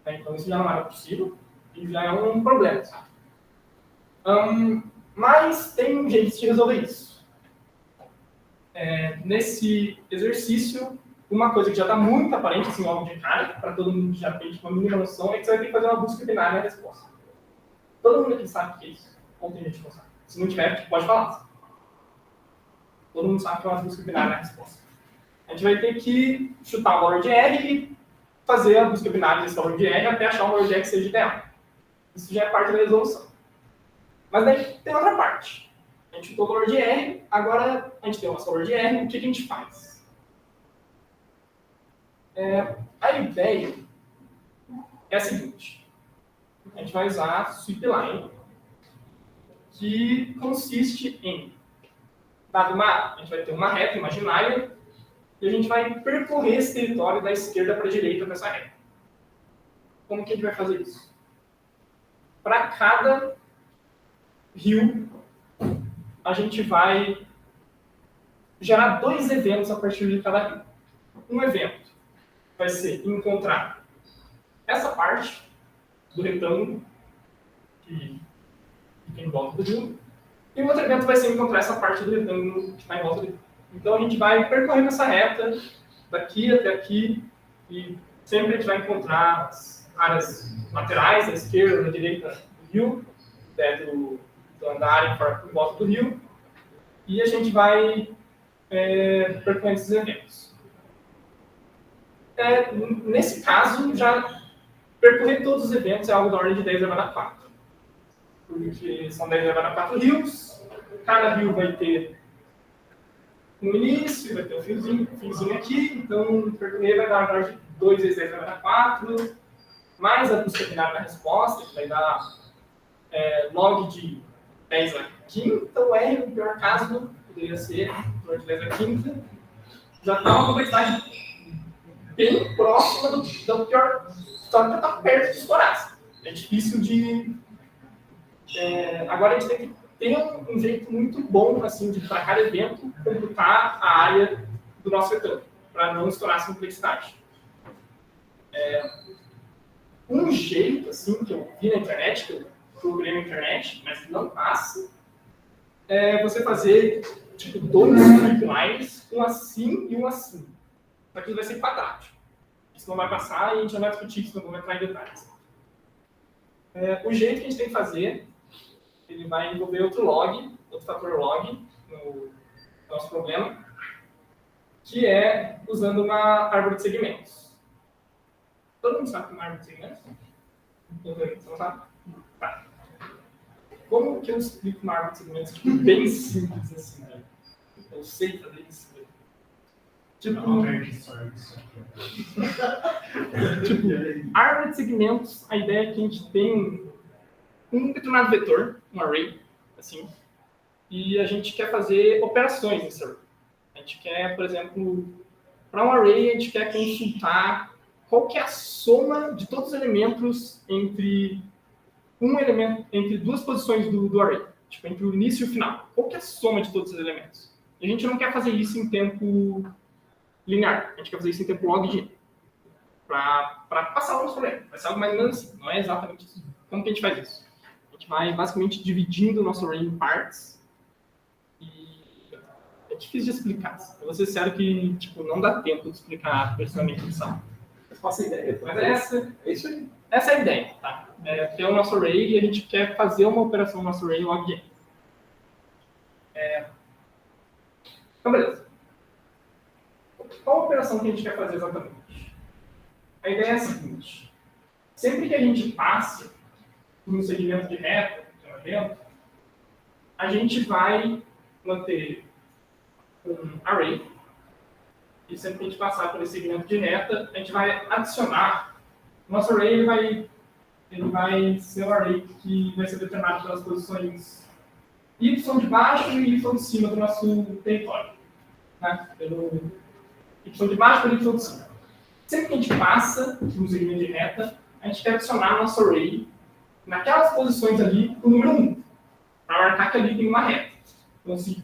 Né? Então isso já não era possível e já é um problema. Mas tem um jeito de resolver isso. Nesse exercício, uma coisa que já está muito aparente, assim, logo de cara, para todo mundo que já tem uma mínima noção, é que você vai ter que fazer uma busca binária na resposta. Todo mundo aqui sabe o que é isso? Ou tem gente que não sabe? Se não tiver, pode falar. Todo mundo sabe que é uma busca binária na resposta. A gente vai ter que chutar o valor de R e fazer a busca binária desse valor de R até achar um valor de R que seja ideal. Isso já é parte da resolução. Mas daí tem outra parte. A gente chutou o valor de R, agora a gente tem o nosso valor de R, o que a gente faz? A ideia é a seguinte. A gente vai usar a sweepline, que consiste em, dado a gente vai ter uma reta imaginária, e a gente vai percorrer esse território da esquerda para a direita com essa reta. Como que a gente vai fazer isso? Para cada rio, a gente vai gerar 2 eventos a partir de cada rio. Um evento vai ser encontrar essa parte do retângulo que fica em volta do rio, e o outro evento vai ser encontrar essa parte do retângulo que está em volta do rio. Então a gente vai percorrendo essa reta daqui até aqui, e sempre a gente vai encontrar as áreas laterais, da esquerda, da direita do rio, da área em volta do rio, e a gente vai percorrendo esses eventos. Nesse caso, já percorrer todos os eventos é algo da ordem de 10 elevado a 4. Porque são 10 elevado a 4 rios, cada rio vai ter um início, vai ter um fiozinho aqui, então percorrer vai dar a ordem de 2 vezes 10 elevado a 4, mais a busca binária da resposta, que vai dar log de 10 a quinta, ou R, no pior caso, poderia ser log de 10 a quinta, já está uma complexidade bem próxima do pior, só que está perto de estourar. É difícil de... agora a gente tem que ter um jeito muito bom, assim, de para cada evento, computar a área do nosso retângulo, para não estourar essa complexidade. Um jeito, assim, que eu vi na internet, que eu procurei na internet, mas que não passa, é você fazer, tipo, 2 sweeplines, um assim e um assim. Só que vai ser quadrático. Isso não vai passar e a gente não vai discutir isso, não vou entrar em detalhes. O jeito que a gente tem que fazer, ele vai envolver outro fator log no nosso problema, que é usando uma árvore de segmentos. Todo mundo sabe uma árvore de segmentos? Você não sabe? Tá. Como que eu explico uma árvore de segmentos bem simples assim, né? Eu sei fazer isso. Tipo, árvore de segmentos, a ideia é que a gente tem um determinado vetor, um array, assim, e a gente quer fazer operações nesse array. A gente quer, por exemplo, para um array, a gente quer consultar qual que é a soma de todos os elementos entre entre 2 posições do array, tipo, entre o início e o final. Qual que é a soma de todos os elementos? E a gente não quer fazer isso em tempo linear, a gente quer fazer isso em tempo log de para passar o nosso problema. Vai ser algo mais ou menos assim, não é exatamente isso. Como que a gente faz isso? A gente vai basicamente dividindo o nosso array em partes, e a gente difícil de explicar. Eu vou ser sincero que tipo, não dá tempo de explicar precisamente isso. Faça ideia. Mas É isso aí. essa é a ideia. Tá? Ter o nosso array e a gente quer fazer uma operação no nosso array login. Então, beleza. Qual a operação que a gente quer fazer exatamente? A ideia é a seguinte. Sempre que a gente passe por um segmento de reta, de um evento, a gente vai manter um array. E sempre que a gente passar por esse segmento de reta, a gente vai adicionar. O nosso array ele vai ser um array que vai ser determinado pelas posições y de baixo e y de cima do nosso território. Né? Pelo y de baixo pelo y de cima. Sempre que a gente passa por um segmento de reta, a gente quer adicionar no nosso array, naquelas posições ali, o número 1, para marcar que ali tem uma reta. Então, se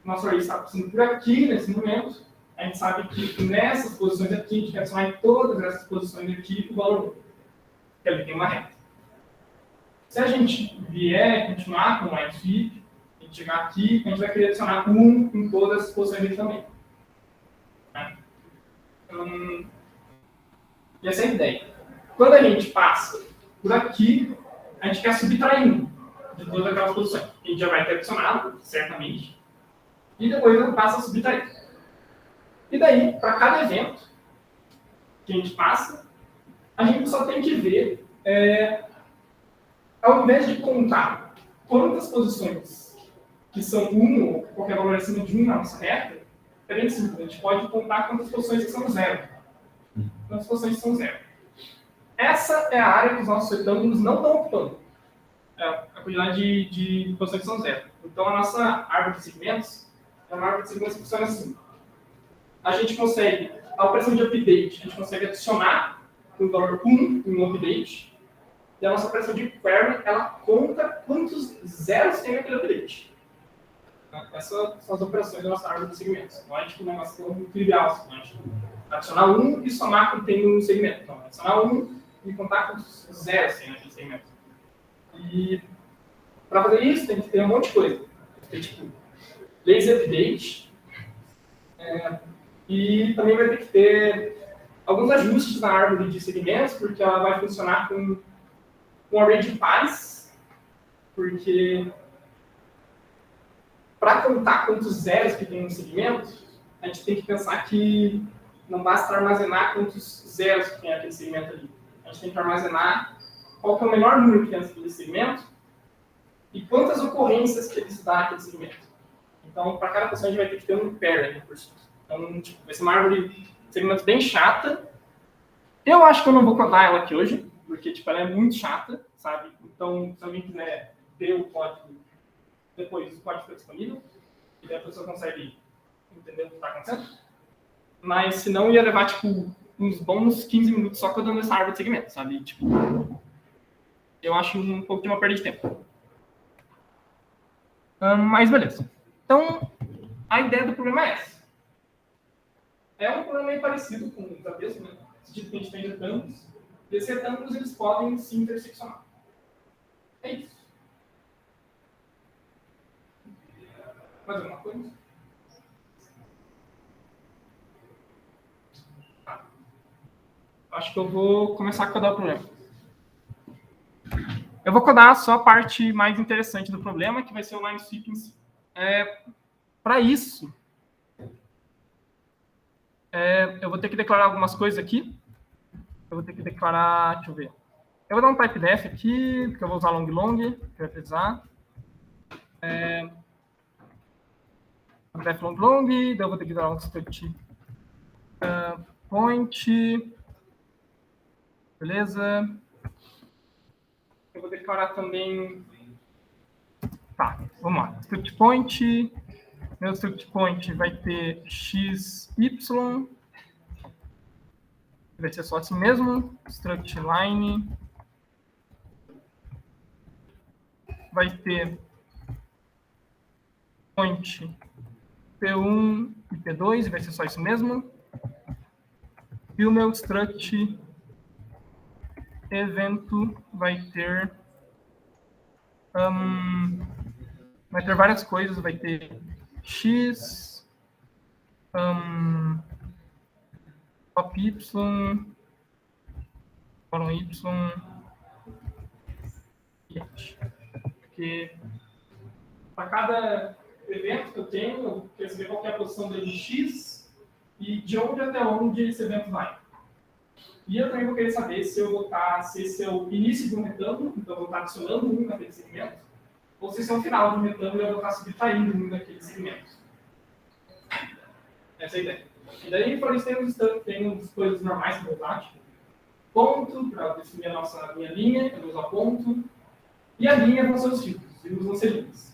o nosso array está passando por aqui, nesse momento, a gente sabe que nessas posições aqui, a gente quer adicionar em todas essas posições aqui o valor 1, que ali tem uma reta. Se a gente vier continuar com o while sweep, a gente chegar aqui, a gente vai querer adicionar 1 em todas as posições aqui também. Né? E essa é a ideia. Quando a gente passa por aqui, a gente quer subtrair 1 de todas aquelas posições. A gente já vai ter adicionado, certamente, e depois passa a subtrair. E daí, para cada evento que a gente passa, a gente só tem que ver, ao invés de contar quantas posições que são 1 ou qualquer valor acima de 1 na nossa reta, é bem simples. A gente pode contar quantas posições que são 0. Quantas posições que são 0. Essa é a área que os nossos retângulos não estão ocupando. A quantidade de posições que são 0. Então, a nossa árvore de segmentos é uma árvore de segmentos que funciona assim. A gente consegue, a operação de update, a gente consegue adicionar o valor 1 em um update. E a nossa operação de query, ela conta quantos zeros tem naquele update. Essas são as operações da nossa árvore de segmentos. Não é tipo um negócio tão trivial. Não é tipo adicionar 1 e somar quanto tem no segmento. Então, adicionar 1 e contar quantos zeros tem naquele segmento. E para fazer isso, tem que ter um monte de coisa. Tem tipo lazy update. E também vai ter que ter alguns ajustes na árvore de segmentos, porque ela vai funcionar com um array de pares, porque para contar quantos zeros que tem no segmento, a gente tem que pensar que não basta armazenar quantos zeros que tem aquele segmento ali. A gente tem que armazenar qual que é o menor número que tem naquele segmento e quantas ocorrências que ele dá naquele segmento. Então, para cada posição, a gente vai ter que ter um pair por cima. Então, tipo, vai ser uma árvore de segmentos bem chata. Eu acho que eu não vou codar ela aqui hoje, porque tipo, ela é muito chata, sabe? Então, se alguém quiser ver o código, depois o código fica disponível, e daí a pessoa consegue entender o que está acontecendo. Mas, se não, ia levar, tipo, uns bons 15 minutos só codando essa árvore de segmentos, sabe? Tipo, eu acho um pouco de uma perda de tempo. Mas, beleza. Então, a ideia do problema é essa. É um problema meio parecido com o trapeço, né? No sentido que a gente tem retângulos, e esses retângulos eles podem se interseccionar. É isso. Mais alguma coisa? Tá. Acho que eu vou começar a codar o problema. Eu vou codar só a parte mais interessante do problema, que vai ser o line sweeping. Para isso, eu vou ter que declarar algumas coisas aqui. Eu vou ter que declarar, deixa eu ver. Eu vou dar um type def aqui, porque eu vou usar long, que vai precisar. Def long, daí eu vou ter que dar um struct point. Beleza. Eu vou declarar também... Tá, vamos lá. Struct point. Meu struct point vai ter x, y. Vai ser só assim mesmo. Struct line. Vai ter point P1 e P2, vai ser só isso mesmo. E o meu struct evento vai ter várias coisas, vai ter x, top y, fórum y, e h. Porque para cada evento que eu tenho, eu quero saber qual que é a posição dele em x e de onde até onde esse evento vai. E eu também vou querer saber se eu vou estar, se esse é o início de um retângulo, então eu vou estar adicionando um naquele segmento, ou se esse é o final de um retângulo e eu vou estar subtraindo um daquele segmento. Essa é a ideia. E daí, por isso, tem uns coisas normais que eu vou usar, tipo ponto, para definir a nossa minha linha, eu vou usar ponto, e a linha vão ser os tipos, e os vão ser linhas.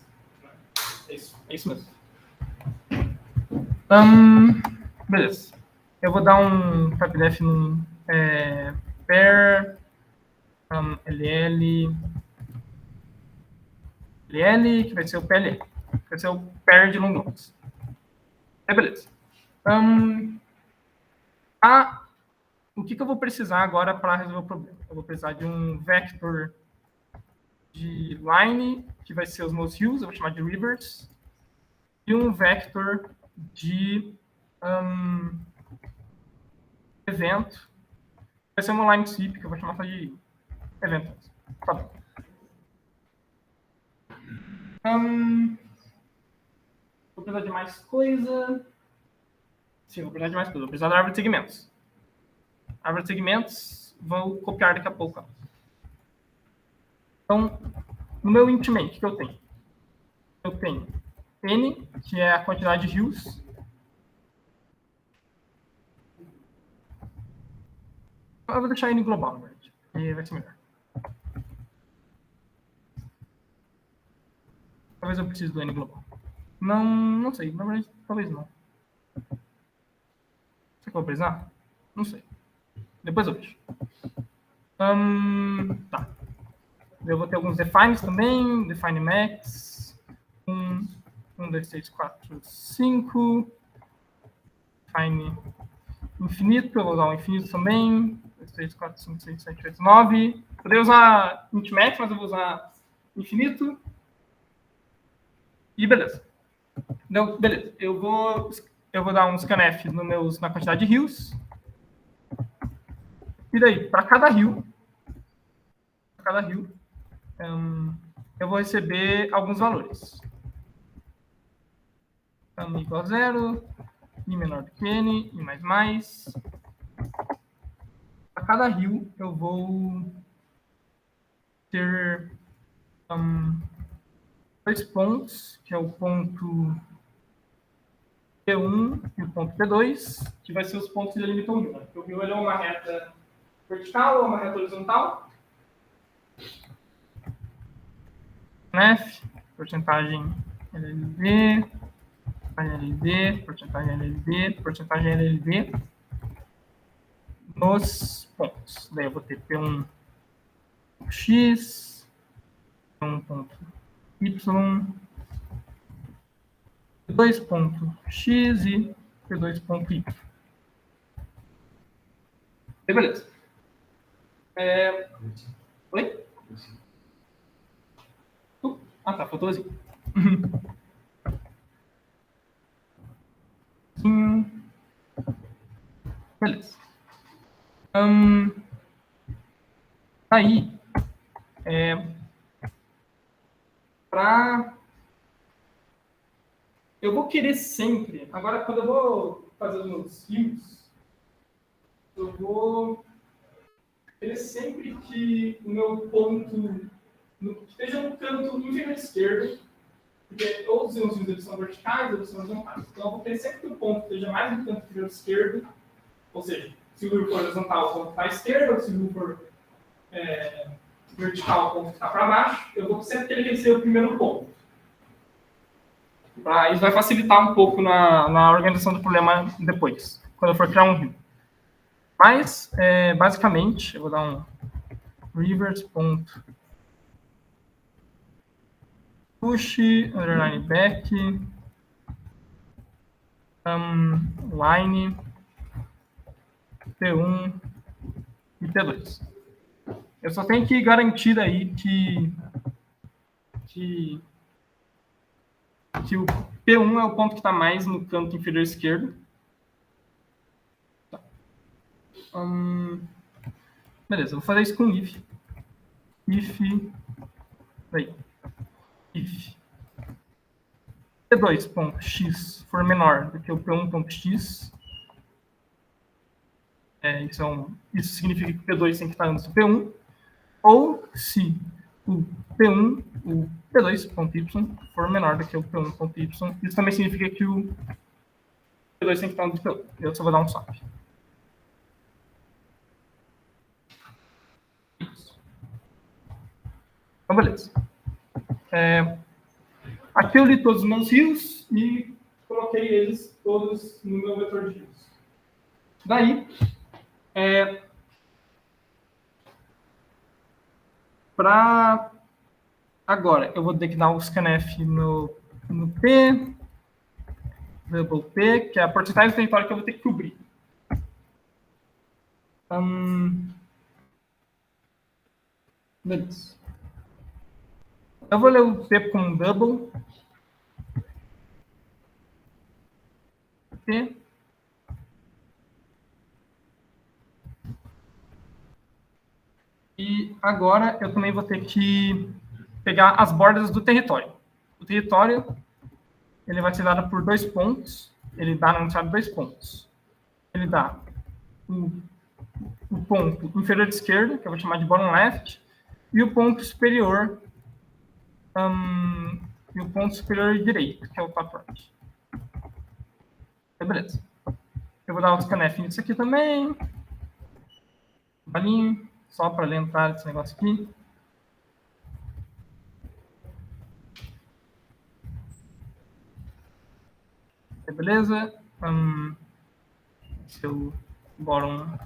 É isso mesmo. Beleza. Eu vou dar um tabdef no pair ll, que vai ser o PLL, que vai ser o pair de long longs. Beleza. O que eu vou precisar agora para resolver o problema? Eu vou precisar de um vector de line, que vai ser os meus hills, eu vou chamar de rivers, e um vector de evento, vai ser uma line sweep, que eu vou chamar só de evento. Tá bom. Vou precisar de mais coisa. Sim, vou precisar de mais coisa. Vou precisar da árvore de segmentos. A árvore de segmentos, vou copiar daqui a pouco. Então, no meu int main, o que eu tenho? Eu tenho n, que é a quantidade de hills. Eu vou deixar n global, na verdade, e vai ser melhor. Talvez eu precise do n global. Não sei, na verdade, talvez não. Será que eu vou precisar? Não sei. Depois eu vejo. Tá. Eu vou ter alguns defines também. Define max. 1, 2, 3, 4, 5. Define infinito. Eu vou usar o infinito também. 2, 3, 4, 5, 6, 7, 8, 9. Poderia usar int max, mas eu vou usar infinito. E beleza. Então, beleza. Eu vou dar um scanf na quantidade de hills. E daí, para cada hill, eu vou receber alguns valores. Igual a 0, i menor do que n, i mais. Para cada hill, eu vou ter 2 pontos, que é o ponto P1 e o ponto P2, que vai ser os pontos que delimitam o rio. Porque o rio é uma reta vertical ou uma reta horizontal. F, porcentagem LLD, porcentagem LLD, nos pontos. Daí eu vou ter P1 X, P1 ponto Y, P2 ponto X e P2 ponto Y. Beleza. Oi? Tá, faltou assim. Beleza. Aí, eu vou querer sempre, agora quando eu vou fazer os meus fios, eu vou querer sempre que o meu ponto esteja no canto inferior esquerdo, porque todos os meus fios são verticais, eles são horizontais. Então eu vou querer sempre que o ponto esteja mais no canto inferior esquerdo, ou seja, se o fio for horizontal, o ponto está à esquerda, ou se o fio for vertical, o ponto está para baixo, eu vou sempre querer que ele seja o primeiro ponto. Isso vai facilitar um pouco na organização do problema depois, quando eu for criar um rio. Mas, basicamente, eu vou dar um rivers.push, underline back, line, P1 e P2. Eu só tenho que garantir aí que que o P1 é o ponto que está mais no canto inferior esquerdo. Tá. Beleza, vou fazer isso com if. If P2.x for menor do que o P1.x, isso significa que o P2 tem que estar antes do P1, ou se o P1, o P2.y for menor do que o P1.y, isso também significa que o P2 tem que estar antes do P1. Eu só vou dar um swap. Isso. Então, beleza. Aqui eu li todos os meus rios e coloquei eles todos no meu vetor de rios. Daí, para agora, eu vou ter que dar um scanf no P, double P, que é a porcentagem do território que eu vou ter que cobrir. Beleza. Eu vou ler o P como double. P. E agora eu também vou ter que pegar as bordas do território. O território, ele vai ser dado por 2 pontos. Ele dá na entrada 2 pontos. Ele dá o ponto inferior esquerdo, que eu vou chamar de bottom left, e o ponto superior direito, que é o top right. Então, beleza. Eu vou dar o scanf nisso aqui também. Balinho, só para lembrar desse negócio aqui. Beleza. Seu bottom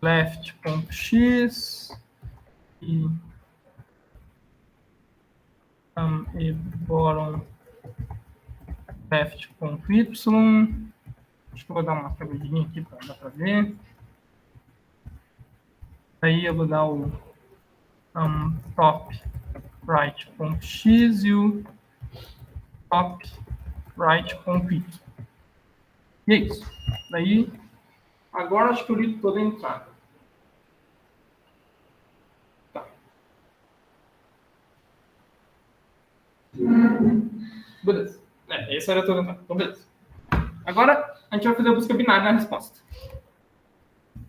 left.x e bottom left.y. Acho que eu vou dar uma cabelinha aqui para dar para ver. Aí eu vou dar o top right.x e o top right.y. E é isso. Daí, agora acho que eu li toda a entrada. Tá. Beleza. Essa era toda a entrada. Então, beleza. Agora, a gente vai fazer a busca binária na resposta.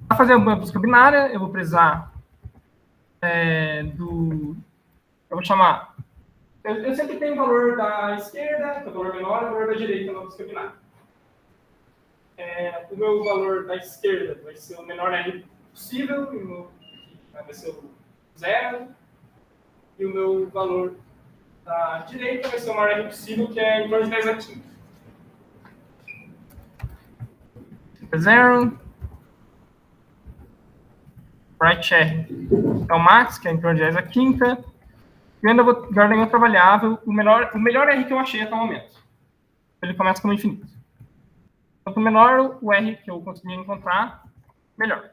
Para fazer a busca binária, eu vou precisar eu vou chamar... Eu sempre tenho o valor da esquerda, que é o valor menor, e o valor da direita na busca binária. O meu valor da esquerda vai ser o menor R possível, e o meu vai ser o 0. E o meu valor da direita vai ser o maior R possível, que é em torno de 10 a 15. 0. Right R é o max, que é em torno de 10 a quinta. E eu ainda vou guardar em outra variável o melhor R que eu achei até o momento. Ele começa como infinito. Quanto menor o R que eu conseguir encontrar, melhor.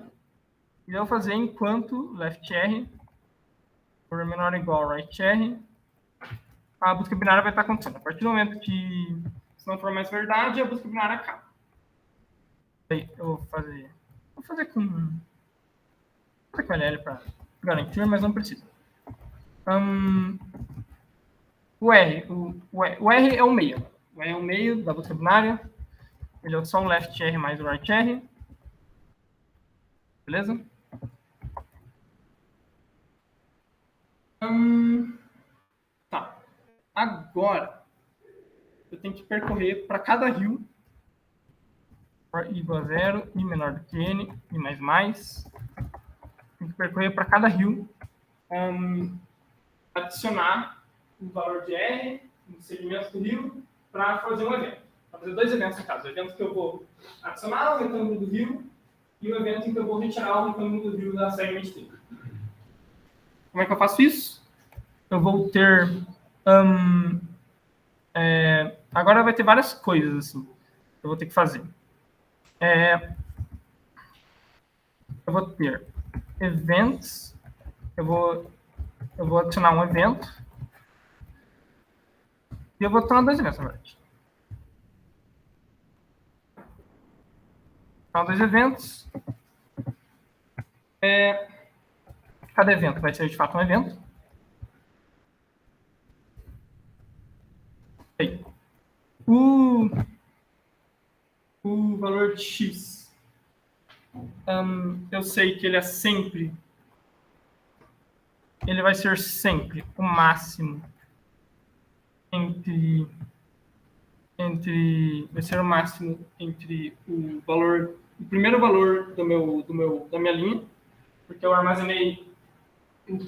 E eu vou fazer enquanto left R for menor ou igual a right R, a busca binária vai estar acontecendo. A partir do momento que se não for mais verdade, a busca binária acaba. Aí eu vou fazer com LL para garantir, mas não precisa. O R é o meio. O R é o meio da busca binária. Ele é só o left R mais o right R. Beleza? Tá. Agora, eu tenho que percorrer para cada rio. For igual a 0, i menor do que n, i mais. Tem que percorrer para cada rio. Adicionar o valor de R no segmento do rio para fazer um evento. Vou fazer 2 eventos no caso. O evento que eu vou adicionar o retângulo do rio e o evento em que eu vou retirar o retângulo do rio da segment dele. Como é que eu faço isso? Eu vou ter... agora vai ter várias coisas assim que eu vou ter que fazer. Eu vou ter events. Eu vou adicionar um evento. E eu vou tornar 2 eventos, na verdade. Então, 2 eventos. Cada evento vai ser, de fato, um evento. Aí. O valor de x, eu sei que ele vai ser sempre o máximo vai ser o máximo entre o primeiro valor da minha linha, porque eu armazenei o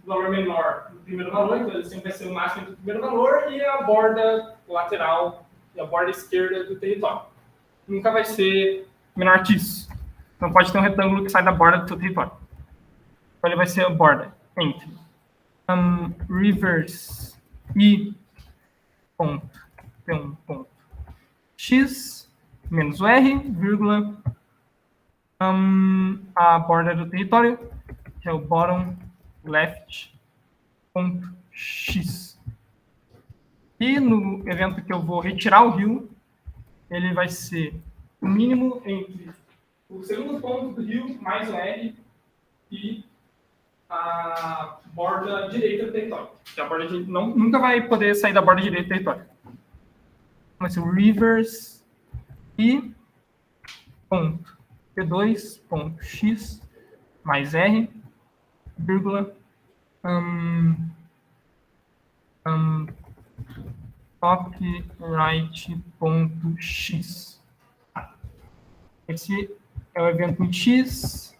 valor menor do primeiro valor, então ele sempre vai ser o máximo entre o primeiro valor e a borda lateral e a borda esquerda do território. Nunca vai ser menor que isso. Não pode ter um retângulo que sai da borda do seu território. Então ele vai ser a borda entre reverse e ponto P1 ponto x menos o r, vírgula, a borda do território, que é o bottom left ponto x. E no evento que eu vou retirar o rio, ele vai ser o mínimo entre o segundo ponto do rio mais o r e a borda direita do território. A borda nunca vai poder sair da borda direita do território. Vai ser o reverse e ponto P2 ponto x mais r, vírgula, top right ponto x. Esse é o evento em x.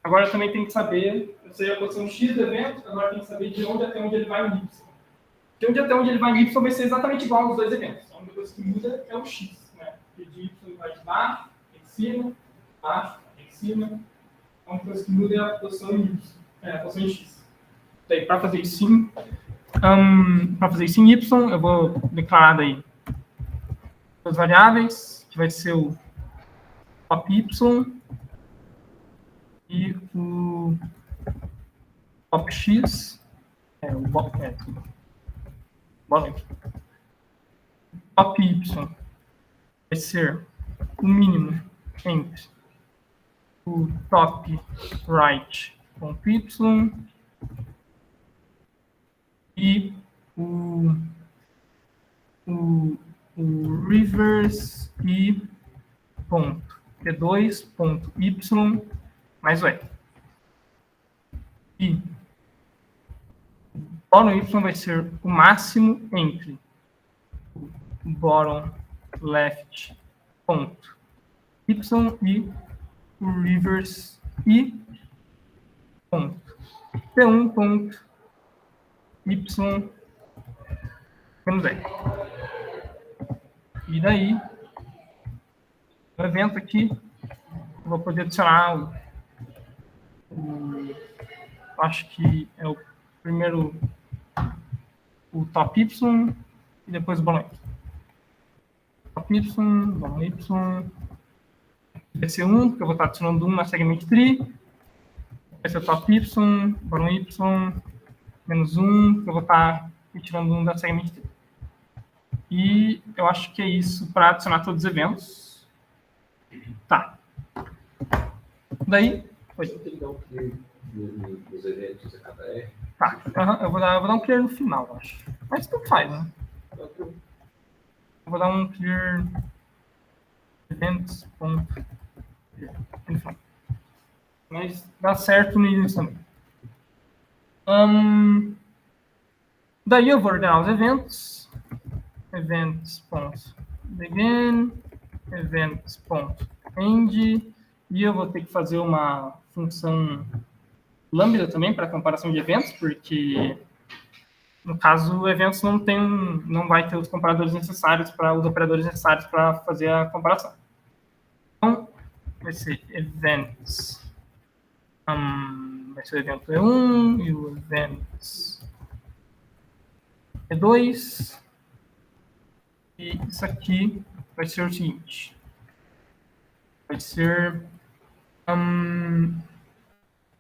Agora eu também tenho que saber, eu sei a posição x do evento, agora eu tenho que saber de onde até onde ele vai em y. De onde até onde ele vai em y vai ser exatamente igual aos dois eventos. A única coisa que muda é o x, né? Porque de y vai de baixo, em cima, baixo, em cima. A única coisa que muda é a posição em y, a posição em x. Daí, para fazer isso em y, eu vou declarar daí duas variáveis, que vai ser o top y e o top x, top y vai ser o mínimo entre o top right ponto y e o reverse e ponto P2 ponto y mais o R. E o bottom y vai ser o máximo entre o bottom left ponto y e o reverse e ponto P1 ponto y menos R. E daí, no evento aqui, eu vou poder adicionar acho que é o primeiro o top y e depois o bottom y. Top y, bottom y, vai ser 1, porque eu vou estar adicionando 1 na segment tree. Vai ser o top y, bottom y, menos 1, porque eu vou estar retirando 1 da segment tree. E eu acho que é isso para adicionar todos os eventos. Tá. Daí... Pode dar um clear nos eventos a cada R? Tá. Eu vou dar um clear no final, acho. Mas tudo faz, né? Eu vou dar um clear events. Mas dá certo no início também. Daí eu vou ordenar os eventos. Events.begin, events.end, e eu vou ter que fazer uma função lambda também para comparação de eventos, porque no caso eventos não vai ter os comparadores necessários os operadores necessários para fazer a comparação. Então vai ser events, vai ser o evento E1 e o events E2. E isso aqui vai ser o seguinte. Vai ser...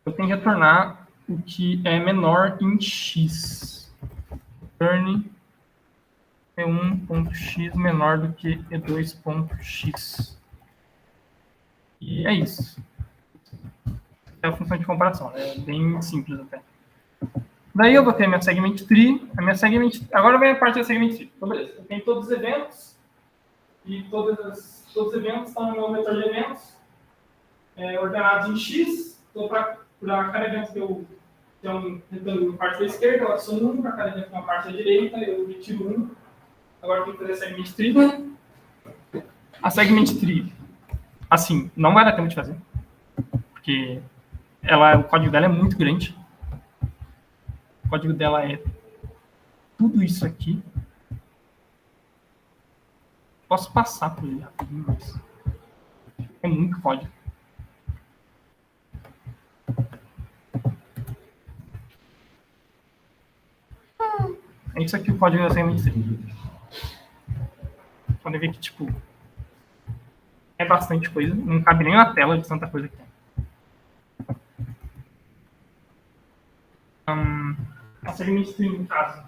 eu tenho que retornar o que é menor em x. Return E1.x menor do que E2.x. E é isso. É a função de comparação, é bem simples até. Daí eu vou ter a minha segment tree, agora vem a parte da segment tree. Então, beleza, eu tenho todos os eventos, e todos os eventos estão no meu vetor de eventos, ordenados em x. Então, para cada evento que eu tenho um retângulo na parte da esquerda, eu adiciono 1, para cada evento na parte da direita, eu retiro 1. Agora eu tenho que fazer a segment tree. A segment tree, assim, não vai dar tempo de fazer, porque o código dela é muito grande. O código dela é tudo isso aqui. Posso passar por ele rapidinho, mas é muito código. É isso aqui o código da segment tree. Podem ver que, tipo, é bastante coisa. Não cabe nem na tela de tanta coisa que tem. A segment tree, no caso,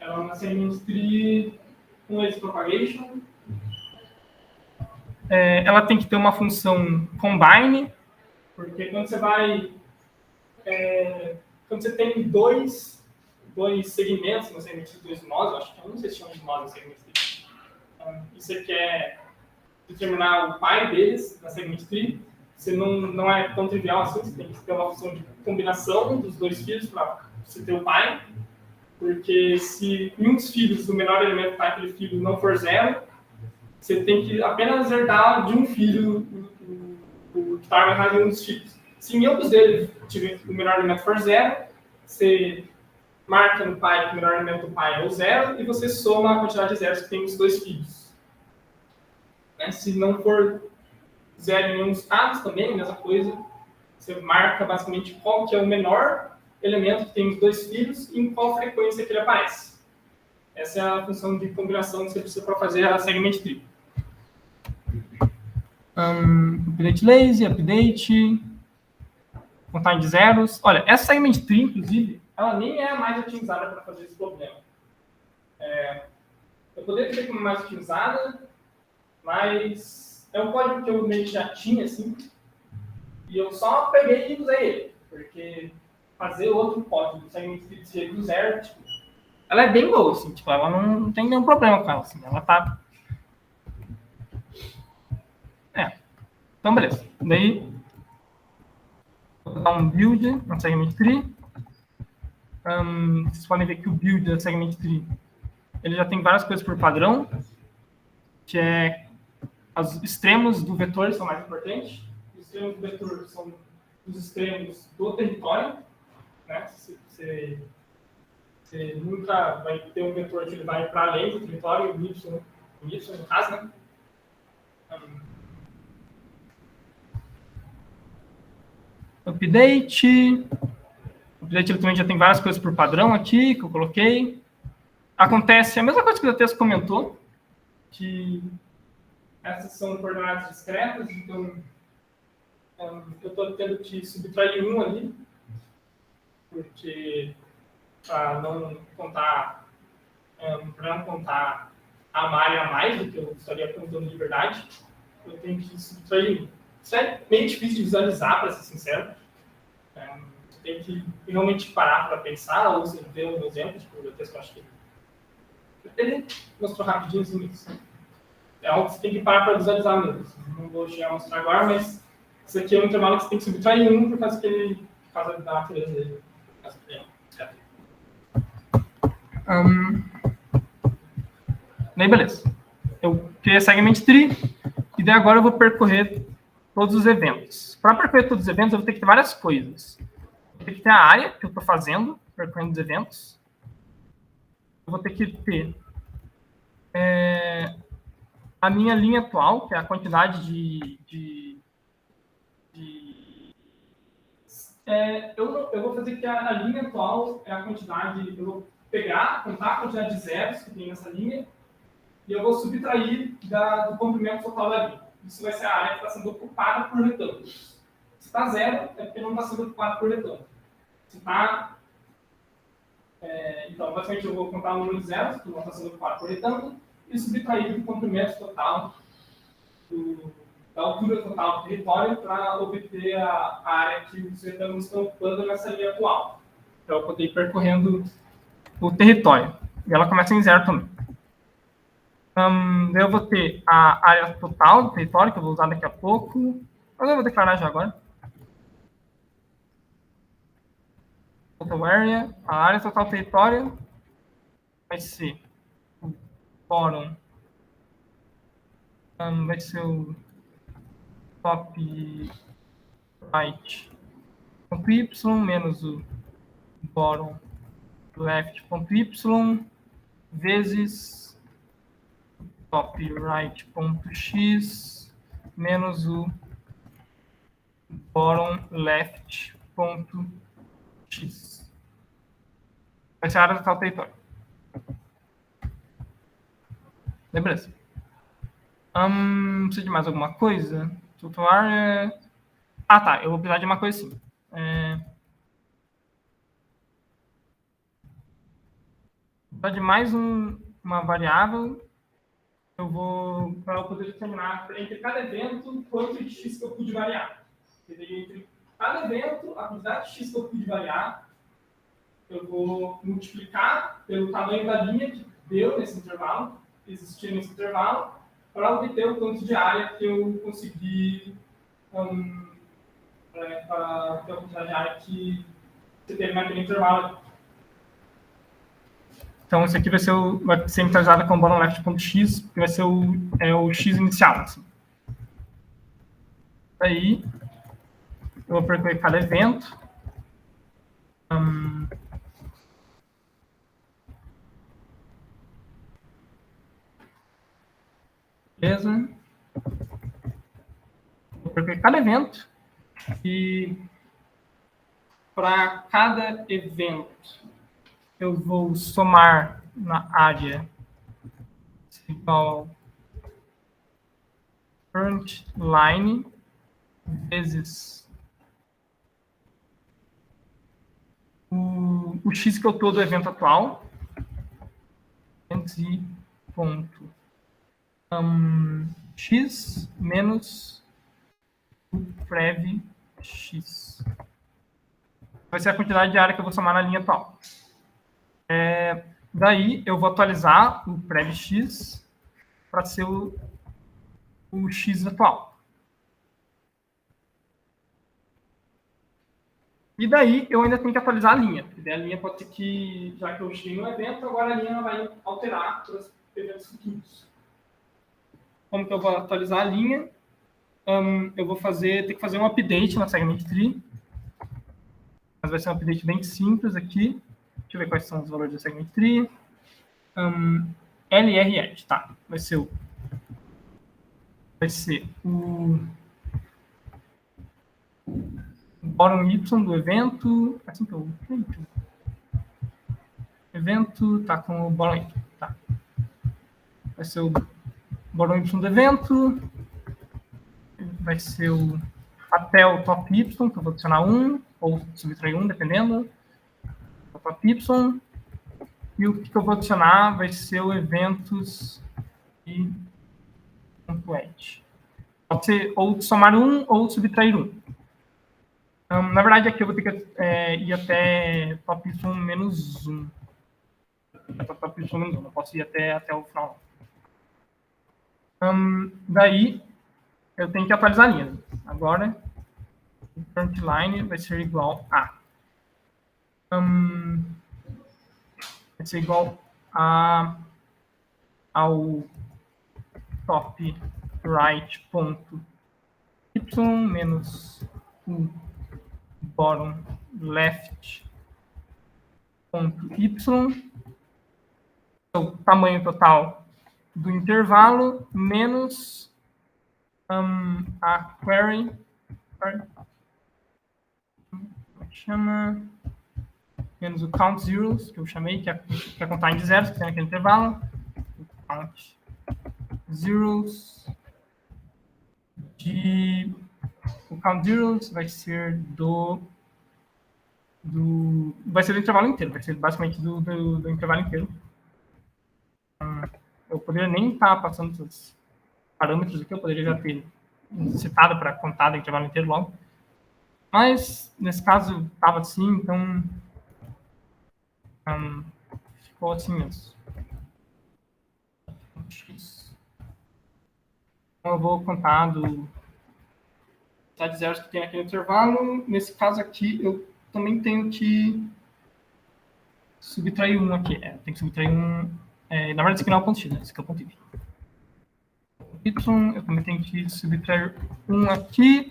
ela é uma segment tree com esse propagation. Ela tem que ter uma função combine, porque quando você quando você tem dois segmentos na segment tree, dois nós, acho que eu não sei se chama de nós na segment tree, e você quer determinar o pai deles na segment tree, você não é tão trivial assim, você tem que ter uma função de combinação dos dois filhos para você ter o pai, porque se um dos filhos do menor elemento para aquele filho não for 0, você tem que apenas herdar de um filho o que está errado em um dos filhos. Se em ambos deles o menor elemento for 0, você marca no pai que o menor elemento do pai é o 0 e você soma a quantidade de zeros que tem os dois filhos. Se não for 0 em nenhum dos casos, também a mesma coisa. Você marca basicamente qual que é o menor elemento que tem os dois filhos e em qual frequência que ele aparece. Essa é a função de combinação que você precisa para fazer a segment tree. Update lazy, update, contagem de zeros. Olha, essa segment tree, inclusive, ela nem é a mais otimizada para fazer esse problema. Eu poderia ter como mais otimizada, mas é um código que eu meio que já tinha, assim, e eu só peguei e usei ele, porque fazer outro código segment tree do zero, tipo, ela é bem boa, assim, tipo, ela não tem nenhum problema com ela, assim, ela tá... Então, beleza. Daí, vou dar um build na segment tree. Vocês podem ver que o build da segment tree, ele já tem várias coisas por padrão, que é os extremos do vetor são mais importantes. Os extremos do vetor são os extremos do território, né? Você nunca vai ter um vetor que ele vai para além do território, o y no caso, né? Update. Update ele também já tem várias coisas por padrão aqui que eu coloquei. Acontece a mesma coisa que o texto comentou, que essas são coordenadas discretas, então eu estou tendo que subtrair 1 ali, porque para não contar a uma área a mais do que eu estaria contando de verdade, eu tenho que subtrair 1. Isso é meio difícil de visualizar, para ser sincero. Tem que realmente parar para pensar, ou você vê um exemplo, tipo, o texto, eu acho que ele mostrou rapidinho assim, isso. É algo que você tem que parar para visualizar mesmo. Não vou chegar a mostrar agora, mas isso aqui é um intervalo que você tem que subtrair 1 por causa da natureza dele. Daí, beleza. Eu criei a segment tree, e daí agora eu vou percorrer todos os eventos. Para percorrer todos os eventos, eu vou ter que ter várias coisas. Eu vou ter que ter a área que eu estou fazendo, percorrendo os eventos. Eu vou ter que ter a minha linha atual, que é a quantidade eu vou fazer que a linha atual é a quantidade, eu vou contar a quantidade de zeros que tem nessa linha, e eu vou subtrair do comprimento total da linha. Isso vai ser a área que está sendo ocupada por retângulos. Se está 0, é porque não está sendo ocupado por retângulo. Se está Então, basicamente, eu vou contar o número de zeros, que vão estar sendo ocupado por retângulo, e subtrair o comprimento total da altura total do território para obter a área que os retângulos estão ocupando nessa linha atual. Então, eu poder ir percorrendo o território. E ela começa em zero também. Daí eu vou ter a área total do território, que eu vou usar daqui a pouco. Mas eu vou declarar já agora. Total area. A área total do território vai ser o fórum. Vai ser o top right ponto y menos o bottom left ponto y vezes top right ponto x menos o bottom left ponto x. Vai ser a área total do território. Beleza. Precisa de mais alguma coisa? Total area. Ah, tá. Eu vou precisar de uma coisa assim. De mais uma variável, para eu poder determinar entre cada evento quanto de x que eu pude variar. Entre cada evento, a quantidade de x que eu pude variar, eu vou multiplicar pelo tamanho da linha que deu nesse intervalo, que existia nesse intervalo, para obter o quanto de área que eu consegui, para ter a quantidade de área que você teve naquele intervalo. Então, isso aqui vai ser inicializado com o bottom left.x, que vai ser o x inicial. Assim. Aí, eu vou percorrer cada evento. Beleza. Vou percorrer cada evento. E para cada evento, eu vou somar na área igual current line vezes o x que eu estou do evento atual, e ponto x menos o prev x. Vai ser a quantidade de área que eu vou somar na linha atual. Daí, eu vou atualizar o prev x para ser o x atual. E daí, eu ainda tenho que atualizar a linha. Porque a linha pode ser que, já que eu cheguei no evento, agora a linha vai alterar para os eventos futuros. Como que eu vou atualizar a linha? Eu vou ter que fazer um update na segment tree. Mas vai ser um update bem simples aqui. Deixa eu ver quais são os valores da segment tree. LRED, tá. Vai ser o bottom y do evento. Assim que eu evento tá com o bottom y, tá. Vai ser o bottom y do evento. Vai ser até o top y, que eu vou adicionar 1, ou subtrair 1, dependendo. O top y. E o que eu vou adicionar vai ser o eventos e .edge. Pode ser ou somar 1 ou subtrair 1. Na verdade, aqui eu vou ter que ir até top y menos 1. Top y menos 1, não posso ir até o final. Daí, eu tenho que atualizar a linha. Agora, o current line vai ser igual a... vai ser igual ao top right ponto y menos o bottom left ponto y, o tamanho total do intervalo menos a query, menos o count zeros, que eu chamei, que é contar de zeros, que tem naquele intervalo. Count zeros. O count zeros vai ser do vai ser do intervalo inteiro, vai ser basicamente do intervalo inteiro. Eu poderia nem estar passando esses parâmetros aqui, eu poderia já ter citado para contar do intervalo inteiro logo. Mas, nesse caso, estava assim, então ficou assim mesmo. Então, eu vou contar do de zeros que tem aqui no intervalo. Nesse caso aqui, eu também tenho que subtrair um aqui. Tem que subtrair um. Na verdade, esse aqui não é o ponto x, né? Esse aqui é o ponto y. Eu também tenho que subtrair um aqui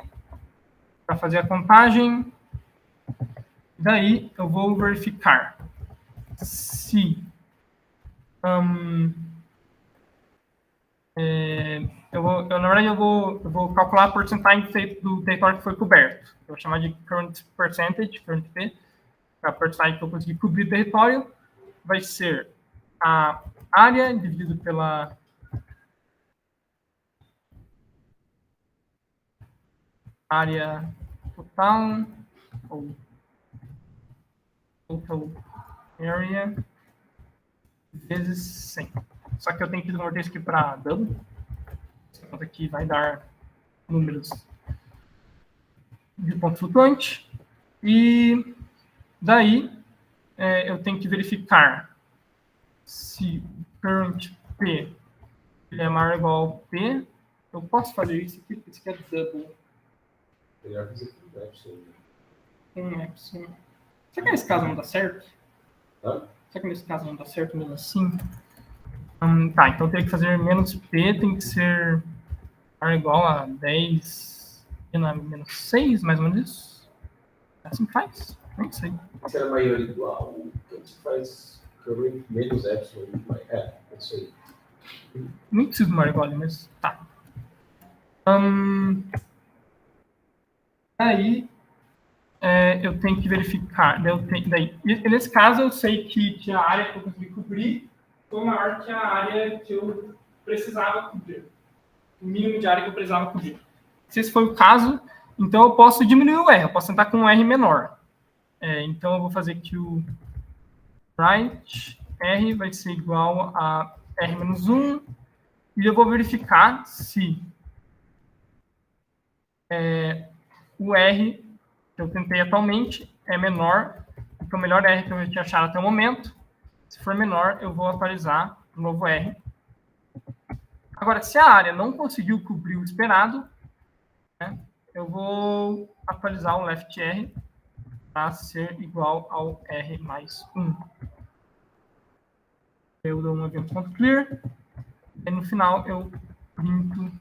para fazer a contagem. Daí, eu vou verificar se na verdade, eu vou calcular a porcentagem do território que foi coberto. Eu vou chamar de current percentage, current P, a porcentagem que eu consegui cobrir o território. Vai ser a área dividido pela área total, ou total area, vezes 100. Só que eu tenho que converter isso aqui para dano. Essa conta aqui vai dar números de ponto flutuante. E daí eu tenho que verificar se o current P ele é maior ou igual ao P. Eu posso fazer isso aqui, porque isso aqui é double. Melhor fazer com epsilon. Epsilon. Será que nesse caso não dá certo? Hã? Será que nesse caso não dá certo mesmo assim? Tá, então eu teria que fazer menos P, tem que ser igual a 10 menos 6, mais ou menos isso. Assim que faz? Nem sei. Se era maior ou igual, então você faz current menos epsilon. É isso aí. Nem preciso de maior igual ali, mas tá. Aí eu tenho que verificar. Nesse caso, eu sei que a área que eu consegui cobrir foi maior que a área que eu precisava cobrir. O mínimo de área que eu precisava cobrir. Se esse foi o caso, então eu posso diminuir o R. Eu posso tentar com um R menor. Então eu vou fazer que o right R vai ser igual a R menos 1. E eu vou verificar se o R que eu tentei atualmente é menor do que o melhor R que eu já tinha achado até o momento. Se for menor, eu vou atualizar o novo R. Agora, se a área não conseguiu cobrir o esperado, eu vou atualizar o left R para ser igual ao R mais 1. Eu dou um event.clear e no final eu printo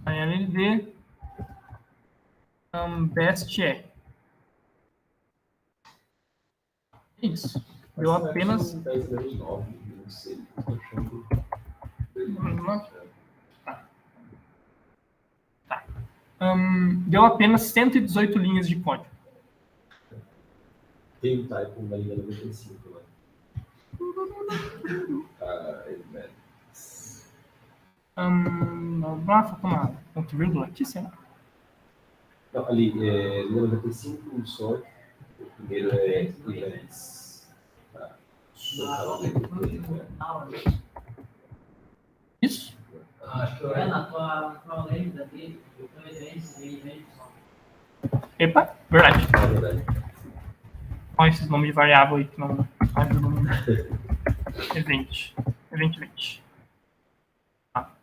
a LLD best R. Isso. Deu apenas... Tá. Deu apenas 118 linhas de código. Tem um typo na linha 95 lá. Falta uma ponto vírgula aqui, será? Não, ali, linha 95 só. O primeiro é events. Tá. Isso? Acho que na tua lenda dele, events só. Epa, verdade. É verdade. Olha esses nomes de variável aí que não faz o nome. Event.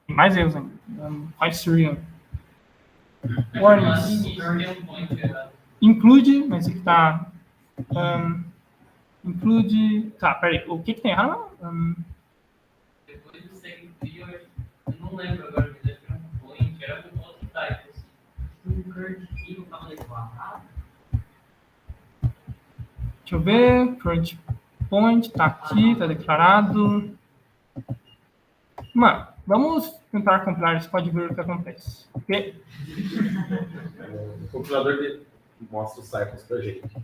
Tem mais erros ainda. Faz Syrian. Warnings. Include, mas aqui tá. Include. Tá, peraí. O que tem errado? Depois do second period, eu não lembro agora, mas acho que era um point, era um outro type. Assim. Um current key não tava igual. Deixa eu ver. Current point, tá aqui, tá declarado. Mano, vamos tentar compilar isso, pode ver o que acontece. Okay? O compilador mostra os cycles pra gente.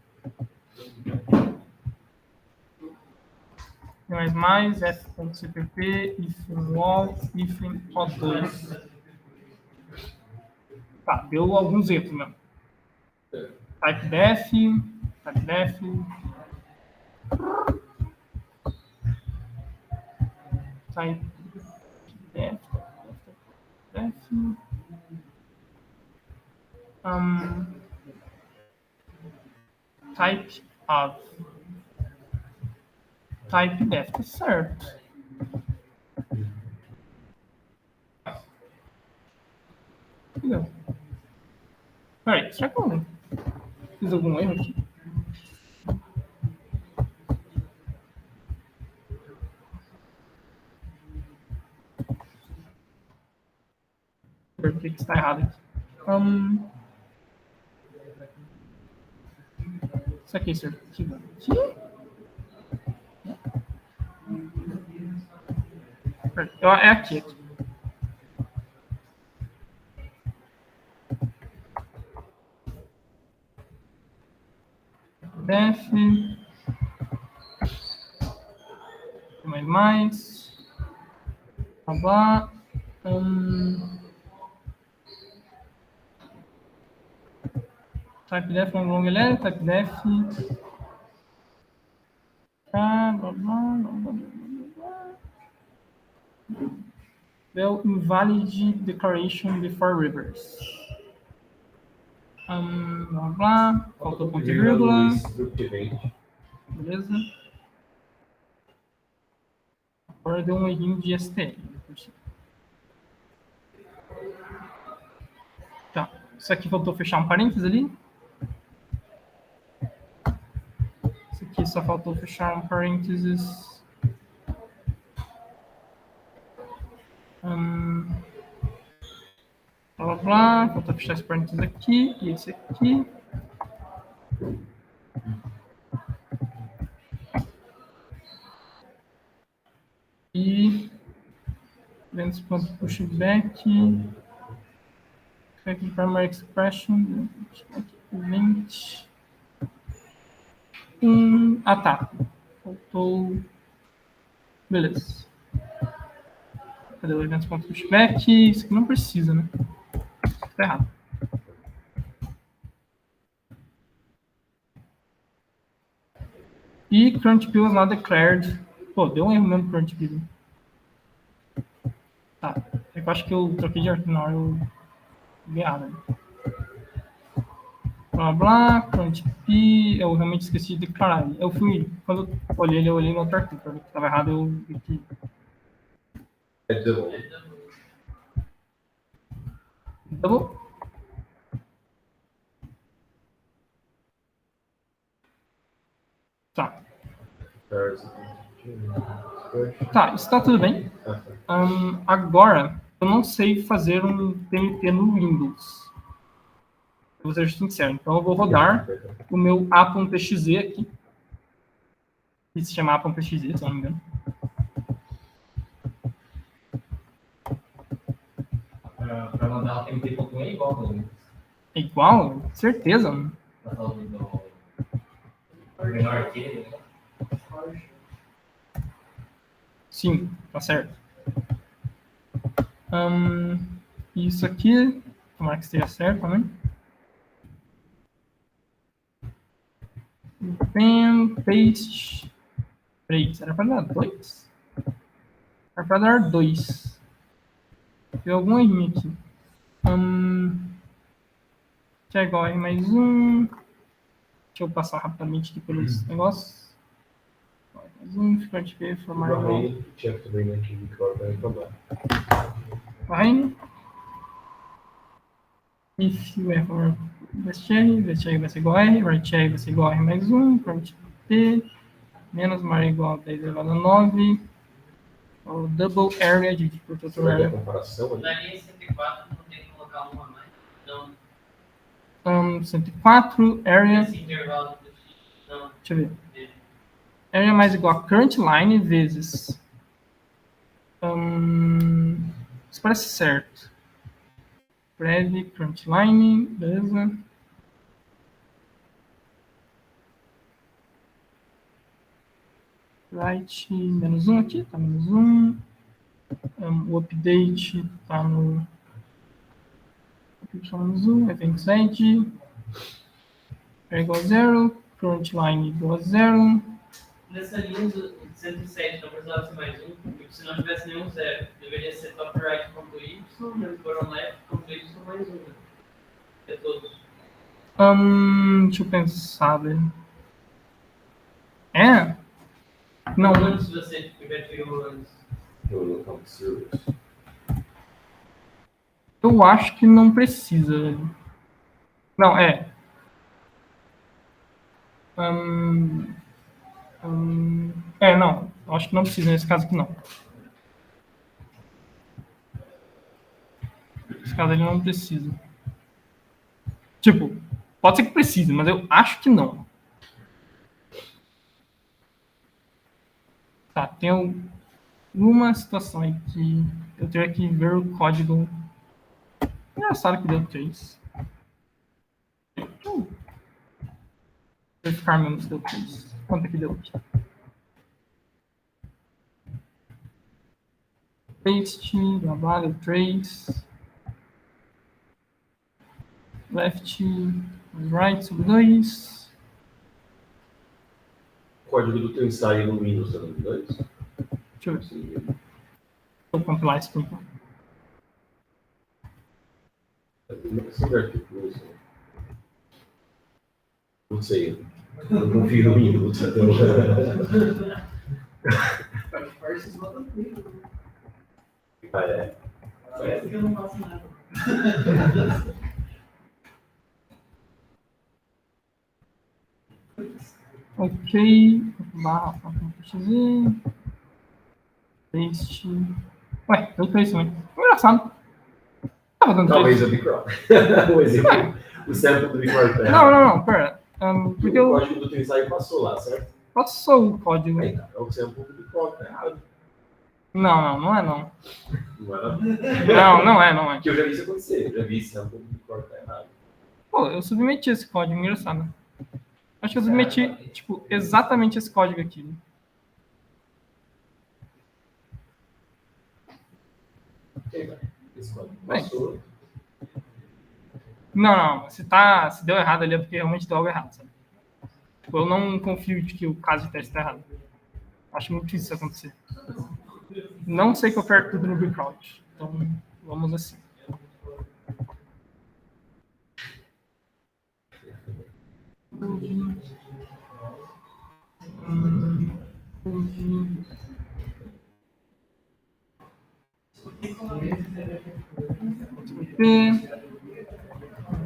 Mais, f.cpp, ifwall, ifo2. Tá, deu alguns erros mesmo. Type def, type of, type def, tá certo. Legal. Peraí, será que eu fiz algum erro aqui? Por que está errado aqui? Isso aqui, certo? Aqui. É aqui. Def. Mais. Blá. Type def long len, type def. Well, invalid declaration before rivers. Blá blá. Faltou ponto e vírgula. Beleza. Agora deu um errinho de STL. Tá. Isso aqui faltou fechar um parênteses ali. Isso aqui só faltou fechar um parênteses. Blá blá. Faltou fechar esse parênteses aqui e esse aqui. E events pushback, primary expression, event. Tá. Faltou. Beleza. Cadê o events.pushback? Isso aqui não precisa, né? Tá errado. E current bill is not declared. Pô, deu um erro mesmo current bill. Tá. É que eu acho que eu troquei de arquivo na hora, eu vi errado. Blá blá, current bill, eu realmente esqueci de declarar. Eu fui, quando eu olhei ele, eu olhei no outro arquivo, pra ver que estava errado, eu vi que. É double. Double? Tá. Tá, isso tá tudo bem. Agora, eu não sei fazer um TMP no Windows. Eu vou ser sincero. Então, eu vou rodar o meu a.exe aqui. Que se chama a.exe, se não me engano. Para mandar o TMP.1 é igual no Windows. É igual? Certeza. Tá falando do menor arquivo, né? Sim, tá certo. Isso aqui, tomara que esteja certo também. Pen, paste. Peraí, será para dar 2? Era para dar 2. Deu algum errinho aqui. Que é igual a mais um. Deixa eu passar rapidamente aqui pelos negócios. Mais um, front page, formar igual. Fine. If you have for VestR vai ser igual a R, WriteR vai ser igual a R mais 1, front P, menos mar igual a 10 elevado a 9, o double area de total area. Na linha 104 não tem que colocar uma a mais? Não. 104, area. Esse intervalo do X, não. Deixa eu ver. Area mais igual a current line vezes. Isso parece certo. Prev, current line, beleza. Write menos 1 aqui, tá menos 1. O update tá no. Menos 1, events edge. é igual a 0, current line igual a 0. Nessa linha do 107, não precisava ser mais um, porque se não tivesse nenhum zero, deveria ser top right ponto y, bottom left ponto y mais um. Né? É todos. Deixa eu pensar, velho. É? Não. Antes você já tirou antes. Eu no campo service. Eu acho que não precisa, velho. Não, é. Não. Acho que não precisa nesse caso aqui, não. Nesse caso ele não precisa. Tipo, pode ser que precise, mas eu acho que não. Tá, tem alguma situação aí que eu teria que ver o código. Engraçado que deu 3. Verificar mesmo se deu 3. Quanto é que deu aqui? Paste, blá blá, deu 3. Left, right, sobre 2. O código do teu ensaio no Windows tá dando 2? Deixa eu ver. Vou compilar isso aqui. Não sei. Eu confio no Windows. É. Parece que eu não faço nada. Ok. Barra xz. Paste. Ué, deu 3 também. Engraçado. Tava dando 3. Talvez o Bicrop. O exemplo. O sample do Bicrop. Não, pera. Porque O código do teu ensaio passou lá, certo? passou o código. Aí tá. É o sample do Bicrop, tá errado. Não é não. Não é? Não é. Porque eu já vi isso acontecer. Eu já vi esse sample do Bicrop, tá errado. Pô, eu submeti esse código, engraçado. Acho que eu submeti, tipo, exatamente esse código aqui. Esse código passou. Não. Se deu errado ali é porque realmente deu algo errado, sabe? Tipo, eu não confio de que o caso de teste está errado. Acho muito difícil isso acontecer. Não sei que eu perco tudo no Bcrowd. Então, vamos assim.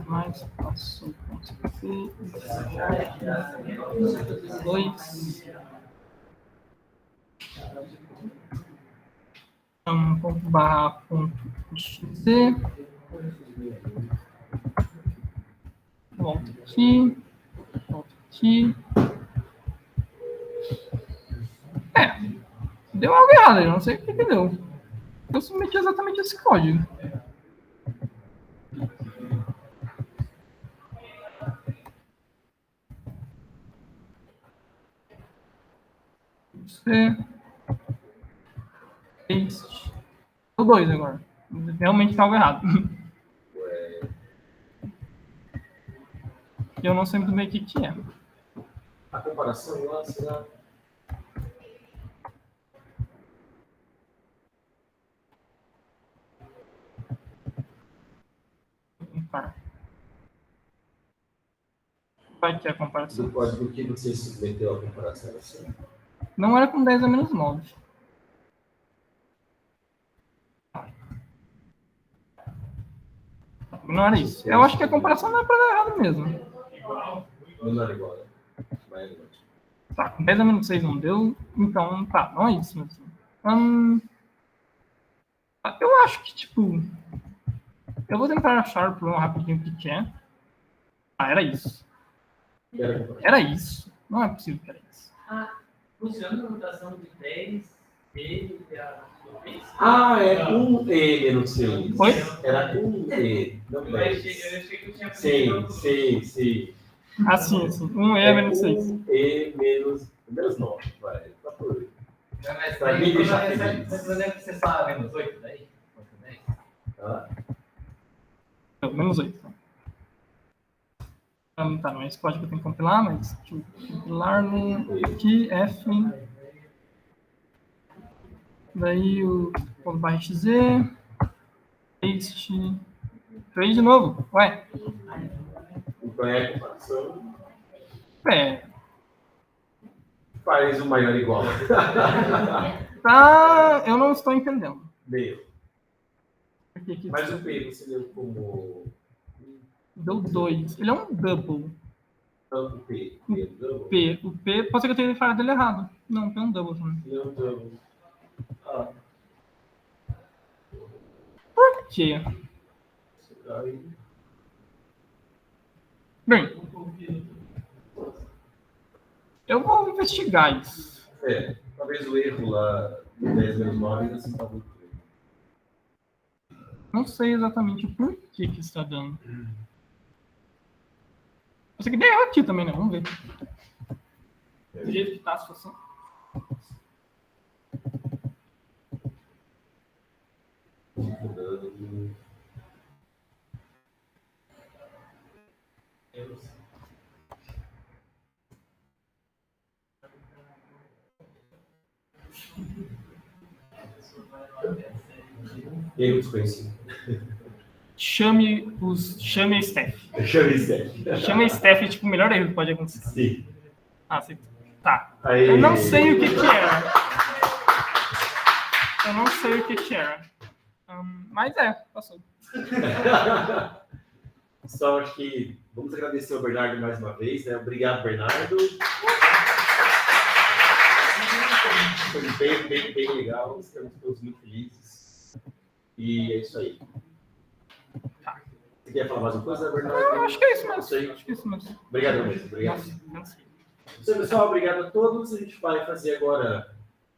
Mais passo ponto 2 ponto barra ponto xz, volta aqui, deu algo errado, eu não sei o que deu. Eu submeti exatamente esse código. Paste. O 2 agora. Realmente está algo errado. Eu não sei muito bem o que é. A comparação lá será. Tá. Vai ter a comparação. Do código que você submeteu a comparação assim. Não era com 10 a menos 9. Não era isso. Eu acho que a comparação não é para dar errado mesmo. Não era igual, né? Mas Tá, com 10 a menos 6 não deu. Então, tá, não é isso mesmo. Eu acho que, tipo... Eu vou tentar achar o problema rapidinho o que é. Ah, era isso. Era isso. Não é possível que era isso. Funciona a notação de 10, E e a... é 1E menos 6. Oi? Era 1E, não Eu 10. achei que eu tinha Sim. Assim. 1E é menos 6. 1E menos 9. Vai, tá por aí. Mas Pra mim, deixa essa feliz. é que você sabe, menos 8 daí? Tá? Não, menos 8. Tá, não é esse código que eu tenho que compilar, mas deixa eu compilar aqui, F. Daí o .xz, paste, trade de novo, ué. Então é a comparação. Faz o maior igual. Tá, eu não estou entendendo. Meio. Aqui. Mas o P você leu como. Deu 2. Ele é um double. Tanto o P. P é double? P. O P, pode ser que eu tenha falado dele errado. Não, P é um double também. Ele é um double. Ah. Por quê? Aí. Bem, eu vou investigar isso. Talvez o erro lá do 10 menos 9 assim tá muito. Não sei exatamente o porquê que está dando. Eu sei que deu aqui também, né? Vamos ver. Do jeito que tá a situação. Erro desconhecido. Chame a Steph. Chame a Steph. Chame a Steph é tipo o melhor erro que pode acontecer. Sim. Ah, sim. Tá. Aí. Eu não sei o que era. Eu não sei o que era. Mas passou. Só acho que vamos agradecer ao Bernardo mais uma vez, né? Obrigado, Bernardo. Foi bem legal, estamos todos muito felizes. E é isso aí. Tá. Você quer falar mais uma coisa, Bernardo? Eu acho que é isso mesmo. Isso aí. Acho que é isso mesmo. Obrigado mesmo, obrigado. Nossa. Então, pessoal, obrigado a todos. A gente vai fazer agora,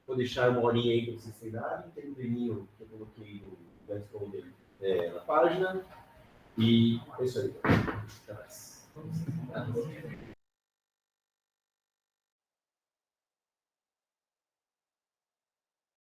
vou deixar uma horinha aí para vocês treinarem. Tem um treininho que eu coloquei no Responder na página. E é isso aí. Até mais.